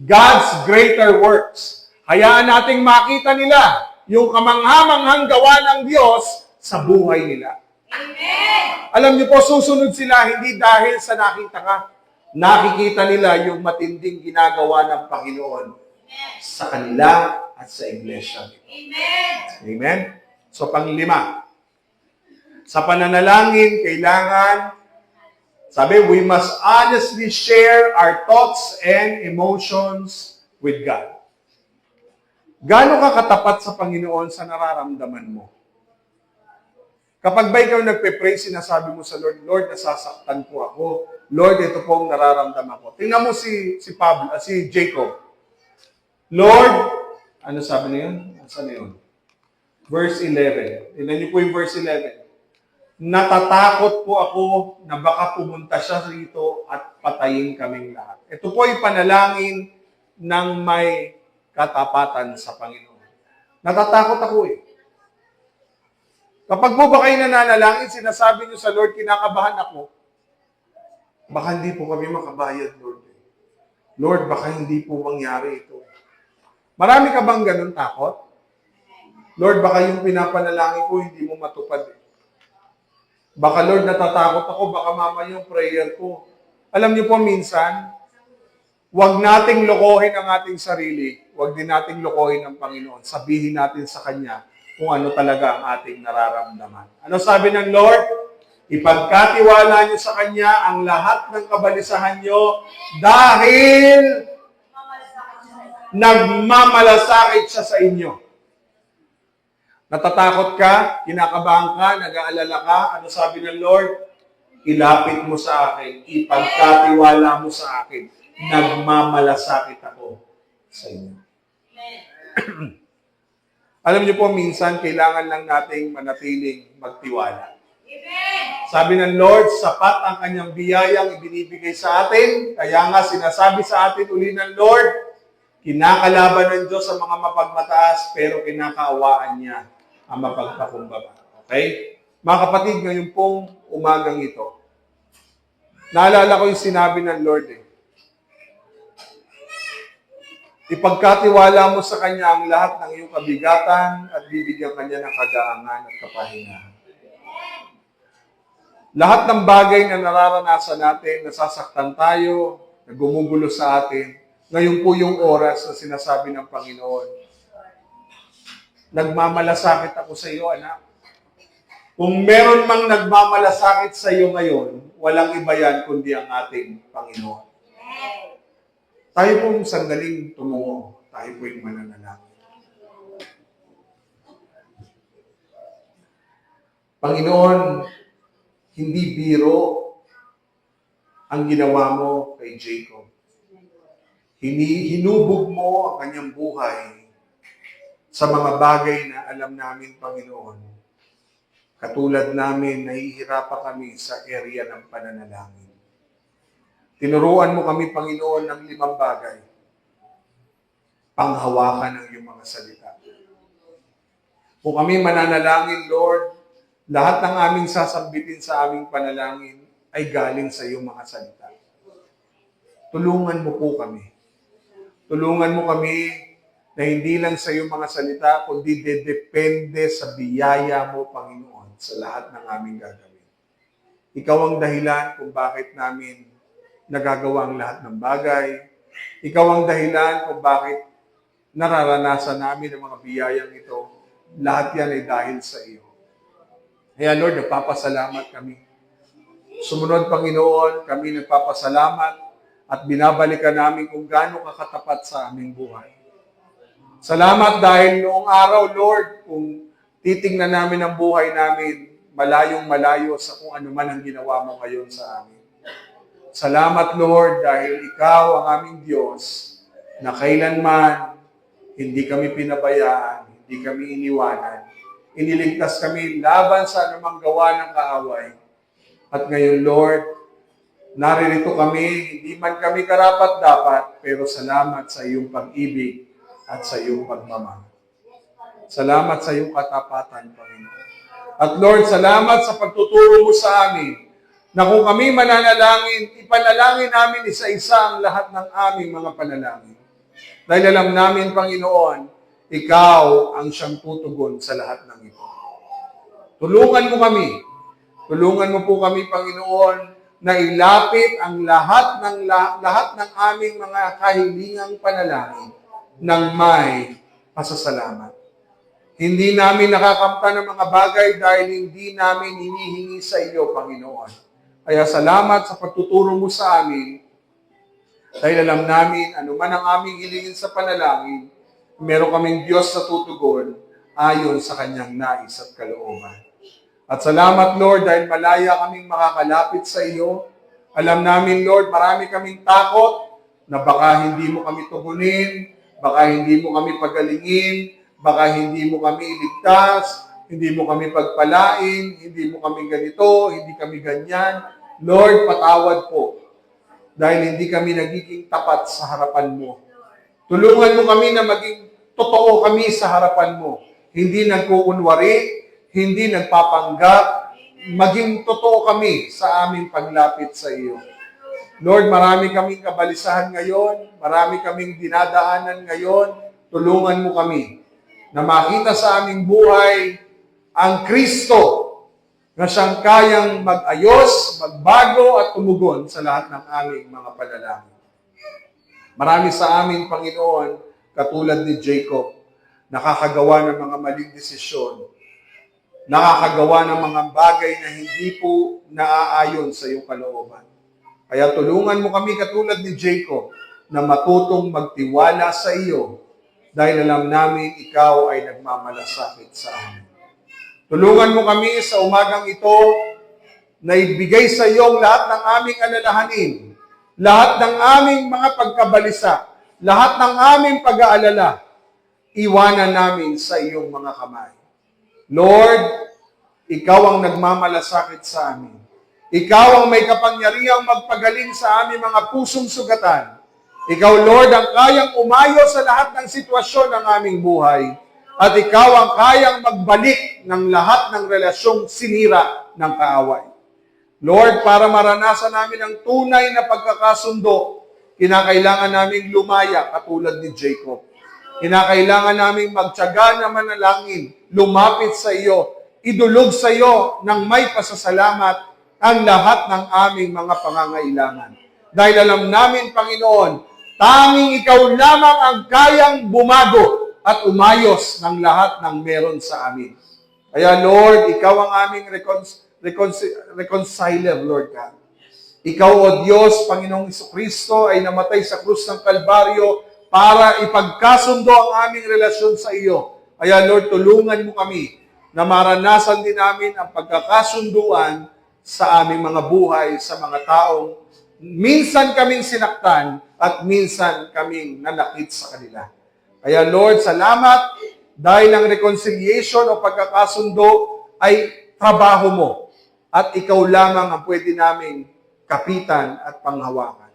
God's Greater Works. Hayaan nating makita nila yung kamangha-manghang gawa ng Diyos sa buhay nila. Amen. Alam niyo po, susunod sila hindi dahil sa nakita ka. Nakikita nila yung matinding ginagawa ng Panginoon sa kanila at sa iglesia. Amen. Amen? So, panglima. Sa pananalangin, kailangan, sabi, we must honestly share our thoughts and emotions with God. Gaano ka katapat sa Panginoon sa nararamdaman mo? Kapag ba ikaw nagpe-pray, sinasabi mo sa Lord, Lord, nasasaktan po ako. Lord, ito po ang nararamdaman ko. Tingnan mo si Jacob. Lord, ano sabi na yun? Saan na yun? Verse 11. Tingnan niyo po yung verse 11. Natatakot po ako na baka pumunta siya rito at patayin kaming lahat. Ito po ay panalangin ng may katapatan sa Panginoon. Natatakot ako eh. Kapag po ba kayo nananalangin, sinasabi niyo sa Lord, kinakabahan ako. Baka hindi po kami makabayad, Lord. Lord, baka hindi po mangyari ito. Marami ka bang ganun takot? Lord, baka yung pinapanalangin ko hindi mo matupad eh. Baka Lord, natatakot ako, baka mama yung prayer ko. Alam niyo po minsan, huwag nating lokohin ang ating sarili, huwag din nating lokohin ang Panginoon. Sabihin natin sa Kanya kung ano talaga ang ating nararamdaman. Ano sabi ng Lord? Ipagkatiwala niyo sa Kanya ang lahat ng kabalisahan niyo dahil nagmamalasakit siya sa inyo. Natatakot ka, kinakabahan ka, nag-aalala ka, ano sabi ng Lord? Ilapit mo sa akin, ipagkatiwala mo sa akin, nagmamalasakit ako sa inyo. Alam niyo po, minsan kailangan lang nating manatiling magtiwala. Sabi ng Lord, sapat ang kanyang biyayang ibinibigay sa atin. Kaya nga sinasabi sa atin uli ng Lord, kinakalaban ng Diyos sa mga mapagmataas, pero kinakaawaan niya ang mapagpakumbaba. Okay? Mga kapatid, ngayon pong umagang ito, naalala ko yung sinabi ng Lord ipagkatiwala mo sa Kanya ang lahat ng iyong kabigatan at bibigyan Kanya ng kagaangan at kapahingahan. Lahat ng bagay na nararanasan natin, nasasaktan tayo, nagumugulo sa atin, ngayon po yung oras na sinasabi ng Panginoon, nagmamalasakit ako sa iyo, anak. Kung meron mang nagmamalasakit sa iyo ngayon, walang iba yan kundi ang ating Panginoon. Tayo pong sandaling tumungo, tayo po yung mananalangin. Panginoon, hindi biro ang ginawa mo kay Jacob. Hinubog mo ang kanyang buhay sa mga bagay na alam namin, Panginoon. Katulad namin, nahihirapan kami sa area ng pananalangin. Tinuruan mo kami, Panginoon, ng 5 bagay. Panghawakan ng iyong mga salita. Kung kami mananalangin, Lord, lahat ng aming sasambitin sa aming panalangin ay galing sa iyong mga salita. Tulungan mo po kami. Tulungan mo kami na hindi lang sa iyong mga salita, kundi depende sa biyaya mo, Panginoon, sa lahat ng aming gagawin. Ikaw ang dahilan kung bakit namin nagagawa ang lahat ng bagay. Ikaw ang dahilan kung bakit nararanasan namin ang mga biyayang ito. Lahat yan ay dahil sa iyo. Kaya Lord, nagpapasalamat kami. Sumunod, Panginoon, kami nagpapasalamat at binabalikan namin kung gaano kakatapat sa aming buhay. Salamat dahil noong araw, Lord, kung titingnan namin ang buhay namin, malayong malayo sa kung ano man ang ginawa mo ngayon sa amin. Salamat, Lord, dahil ikaw ang aming Diyos na kailanman hindi kami pinabayaan, hindi kami iniwanan. Iniligtas kami laban sa anumang gawa ng kaaway. At ngayon, Lord, naririto kami, hindi man kami karapat-dapat, pero salamat sa iyong pag-ibig at sa iyong pagmamahal. Salamat sa iyong katapatan, Panginoon. At Lord, salamat sa pagtuturo mo sa amin na kung kami mananalangin, ipanalangin namin isa-isa ang lahat ng aming mga panalangin. Dahil alam namin, Panginoon, ikaw ang siyang tutugon sa lahat ng ito. Tulungan mo kami. Tulungan mo po kami, Panginoon, na ilapit ang lahat ng aming mga kahilingang panalangin ng may pasasalamat. Hindi namin nakakamtan ng mga bagay dahil hindi namin hinihingi sa iyo, Panginoon. Kaya salamat sa pagtuturo mo sa amin. Dahil alam namin, ano man ang aming hilingin sa panalangin, meron kaming Diyos na tutugon ayon sa kanyang nais at kalooban. At salamat, Lord, dahil malaya kaming makakalapit sa iyo. Alam namin, Lord, marami kaming takot na baka hindi mo kami tugunin, baka hindi mo kami pagalingin, baka hindi mo kami iligtas, hindi mo kami pagpalain, hindi mo kami ganito, hindi kami ganyan. Lord, patawad po. Dahil hindi kami nagiging tapat sa harapan mo. Tulungan mo kami na maging totoo kami sa harapan mo. Hindi nagkukunwari, hindi nagpapanggap, maging totoo kami sa aming paglapit sa iyo. Lord, marami kaming kabalisahan ngayon, marami kaming dinadaanan ngayon. Tulungan mo kami na makita sa aming buhay ang Kristo na siyang kayang mag-ayos, magbago at tumugon sa lahat ng aming mga panalangin. Marami sa amin, Panginoon, katulad ni Jacob, nakakagawa ng mga maling desisyon, nakakagawa ng mga bagay na hindi po naaayon sa iyong kalooban. Kaya tulungan mo kami katulad ni Jacob na matutong magtiwala sa iyo dahil alam namin ikaw ay nagmamalasakit sa amin. Tulungan mo kami sa umagang ito na ibigay sa iyo lahat ng aming alalahanin, lahat ng aming mga pagkabalisa, lahat ng aming pag-aalala, iwanan namin sa iyong mga kamay. Lord, ikaw ang nagmamalasakit sa amin. Ikaw ang may kapangyarihang magpagaling sa aming mga pusong sugatan. Ikaw, Lord, ang kayang umayo sa lahat ng sitwasyon ng aming buhay. At ikaw ang kayang magbalik ng lahat ng relasyong sinira ng kaaway. Lord, para maranasan namin ang tunay na pagkakasundo, kinakailangan naming lumaya katulad ni Jacob. Kinakailangan naming magtiyaga na manalangin, lumapit sa iyo, idulog sa iyo ng may pasasalamat ang lahat ng aming mga pangangailangan. Dahil alam namin, Panginoon, tanging ikaw lamang ang kayang bumago at umayos ng lahat ng meron sa amin. Kaya Lord, ikaw ang aming reconciler, Lord God. Ikaw, O Diyos, Panginoong Jesucristo, ay namatay sa krus ng Kalbaryo para ipagkasundo ang aming relasyon sa iyo. Kaya Lord, tulungan mo kami na maranasan din namin ang pagkakasunduan sa aming mga buhay, sa mga taong minsan kaming sinaktan at minsan kaming nanakit sa kanila. Kaya Lord, salamat dahil ang reconciliation o pagkakasundo ay trabaho mo at ikaw lamang ang pwede naming kapitan at panghawakan.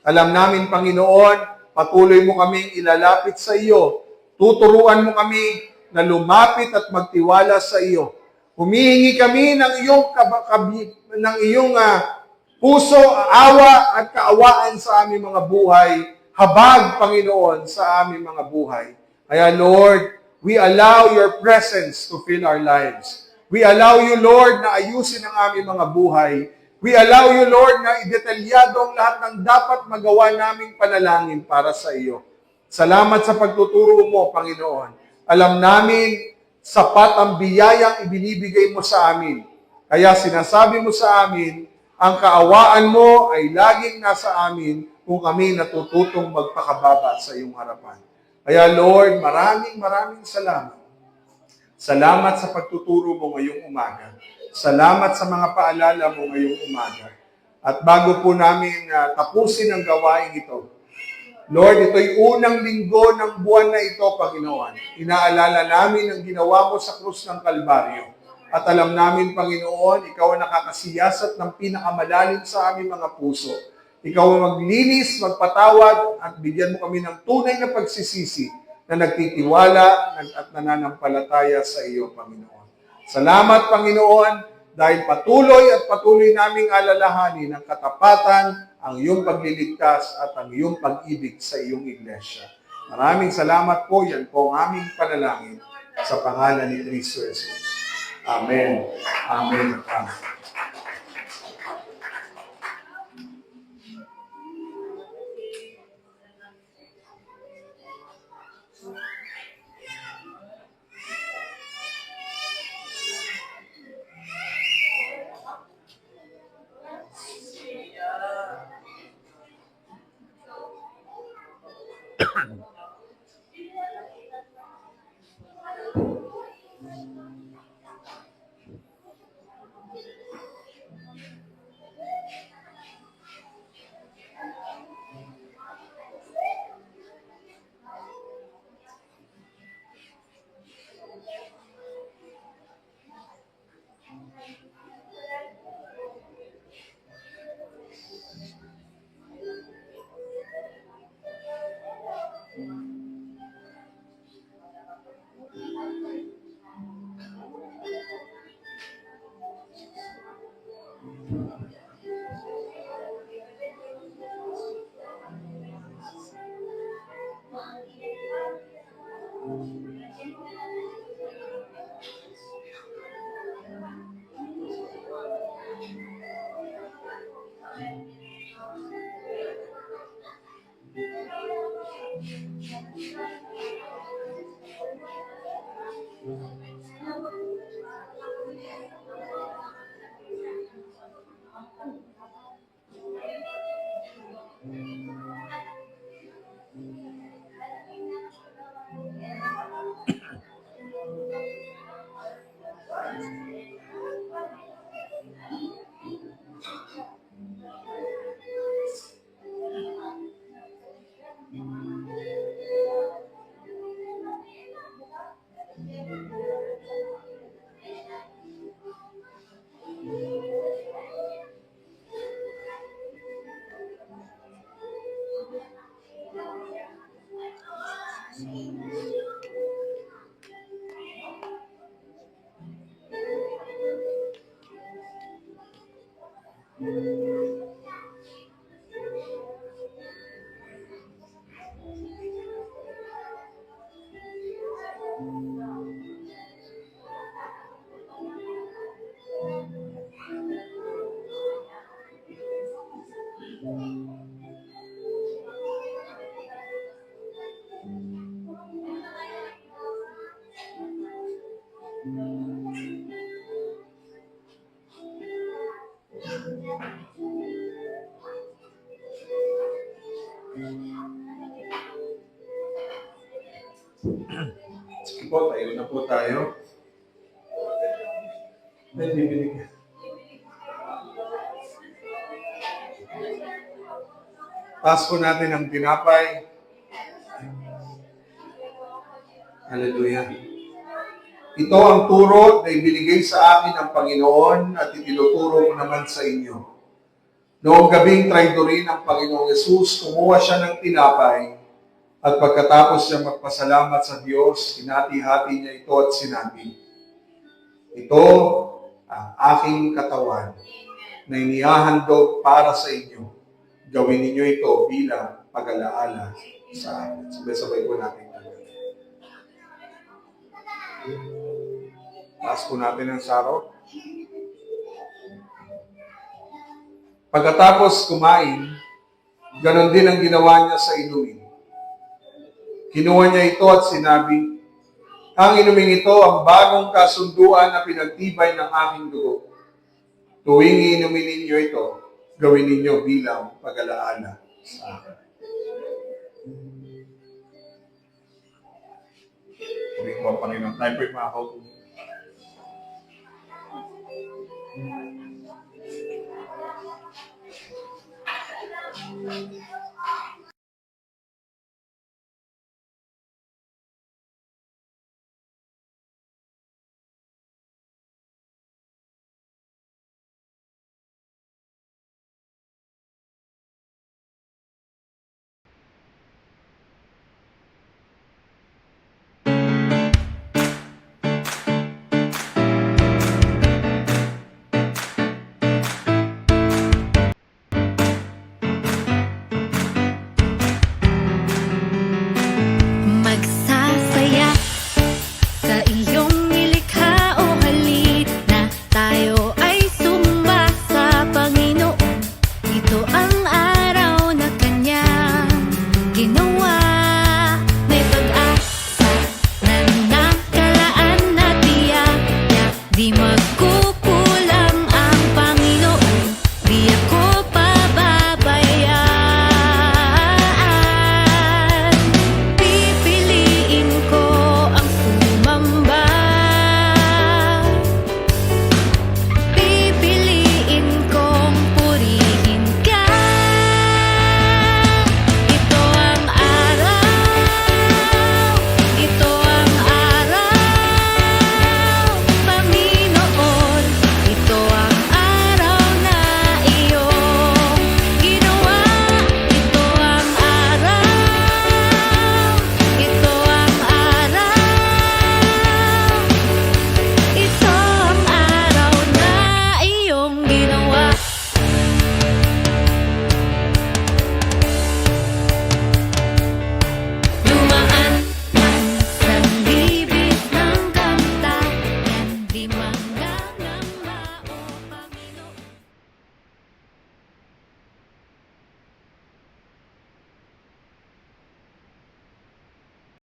Alam namin, Panginoon, patuloy mo kaming ilalapit sa iyo. Tuturuan mo kami na lumapit at magtiwala sa iyo. Humihingi kami ng iyong puso, awa at kaawaan sa aming mga buhay. Habag, Panginoon, sa aming mga buhay. Kaya, Lord, we allow your presence to fill our lives. We allow you, Lord, na ayusin ang aming mga buhay. We allow you, Lord, na idetalyado ang lahat ng dapat magawa naming panalangin para sa iyo. Salamat sa pagtuturo mo, Panginoon. Alam namin, sapat ang biyayang ibinibigay mo sa amin. Kaya sinasabi mo sa amin, ang kaawaan mo ay laging nasa amin kung kami natututong magpakababa sa iyong harapan. Kaya Lord, maraming salamat. Salamat sa pagtuturo mo ngayong umaga. Salamat sa mga paalala mo ngayong umaga. At bago po namin tapusin ang gawain ito, Lord, ito'y unang linggo ng buwan na ito, Panginoon. Inaalala namin ang ginawa mo sa krus ng Kalbaryo. At alam namin, Panginoon, ikaw ang nakakasiyasat ng pinakamalalim sa aming mga puso. Ikaw ang maglinis, magpatawad, at bigyan mo kami ng tunay na pagsisisi na nagtitiwala at nananampalataya sa iyo, Panginoon. Salamat, Panginoon, dahil patuloy naming alalahanin ang katapatan, ang iyong pagliligtas at ang iyong pag-ibig sa iyong iglesia. Maraming salamat po. Yan po ang aming panalangin sa pangalan ni Cristo Jesus. Amen. Amen. Amen. Sige po, tayo na po tayo. Ay, bibigyan. Taas po natin ang tinapay. Hallelujah. Ito ang turo na ibinigay sa akin ng Panginoon at itinuturo ko naman sa inyo. Noong gabing traidorin ng Panginoong Yesus, kumuha siya ng tinapay at pagkatapos siya magpasalamat sa Diyos, hinati-hati niya ito at sinabi, ito ang aking katawan na inihahandog para sa inyo. Gawin ninyo ito bilang pag-alaala sa akin. Sabay-sabay po natin. Taas po natin ang sarok. Pagkatapos kumain, ganon din ang ginawa niya sa inumin. Kinuha niya ito at sinabi, ang inuming ito ang bagong kasunduan na pinagtibay ng aking dugo. Tuwing inumin ninyo ito, gawin ninyo bilang pag-alaala sa akin. Puri ko ang Panginoon. Tayo po'y makakaupo.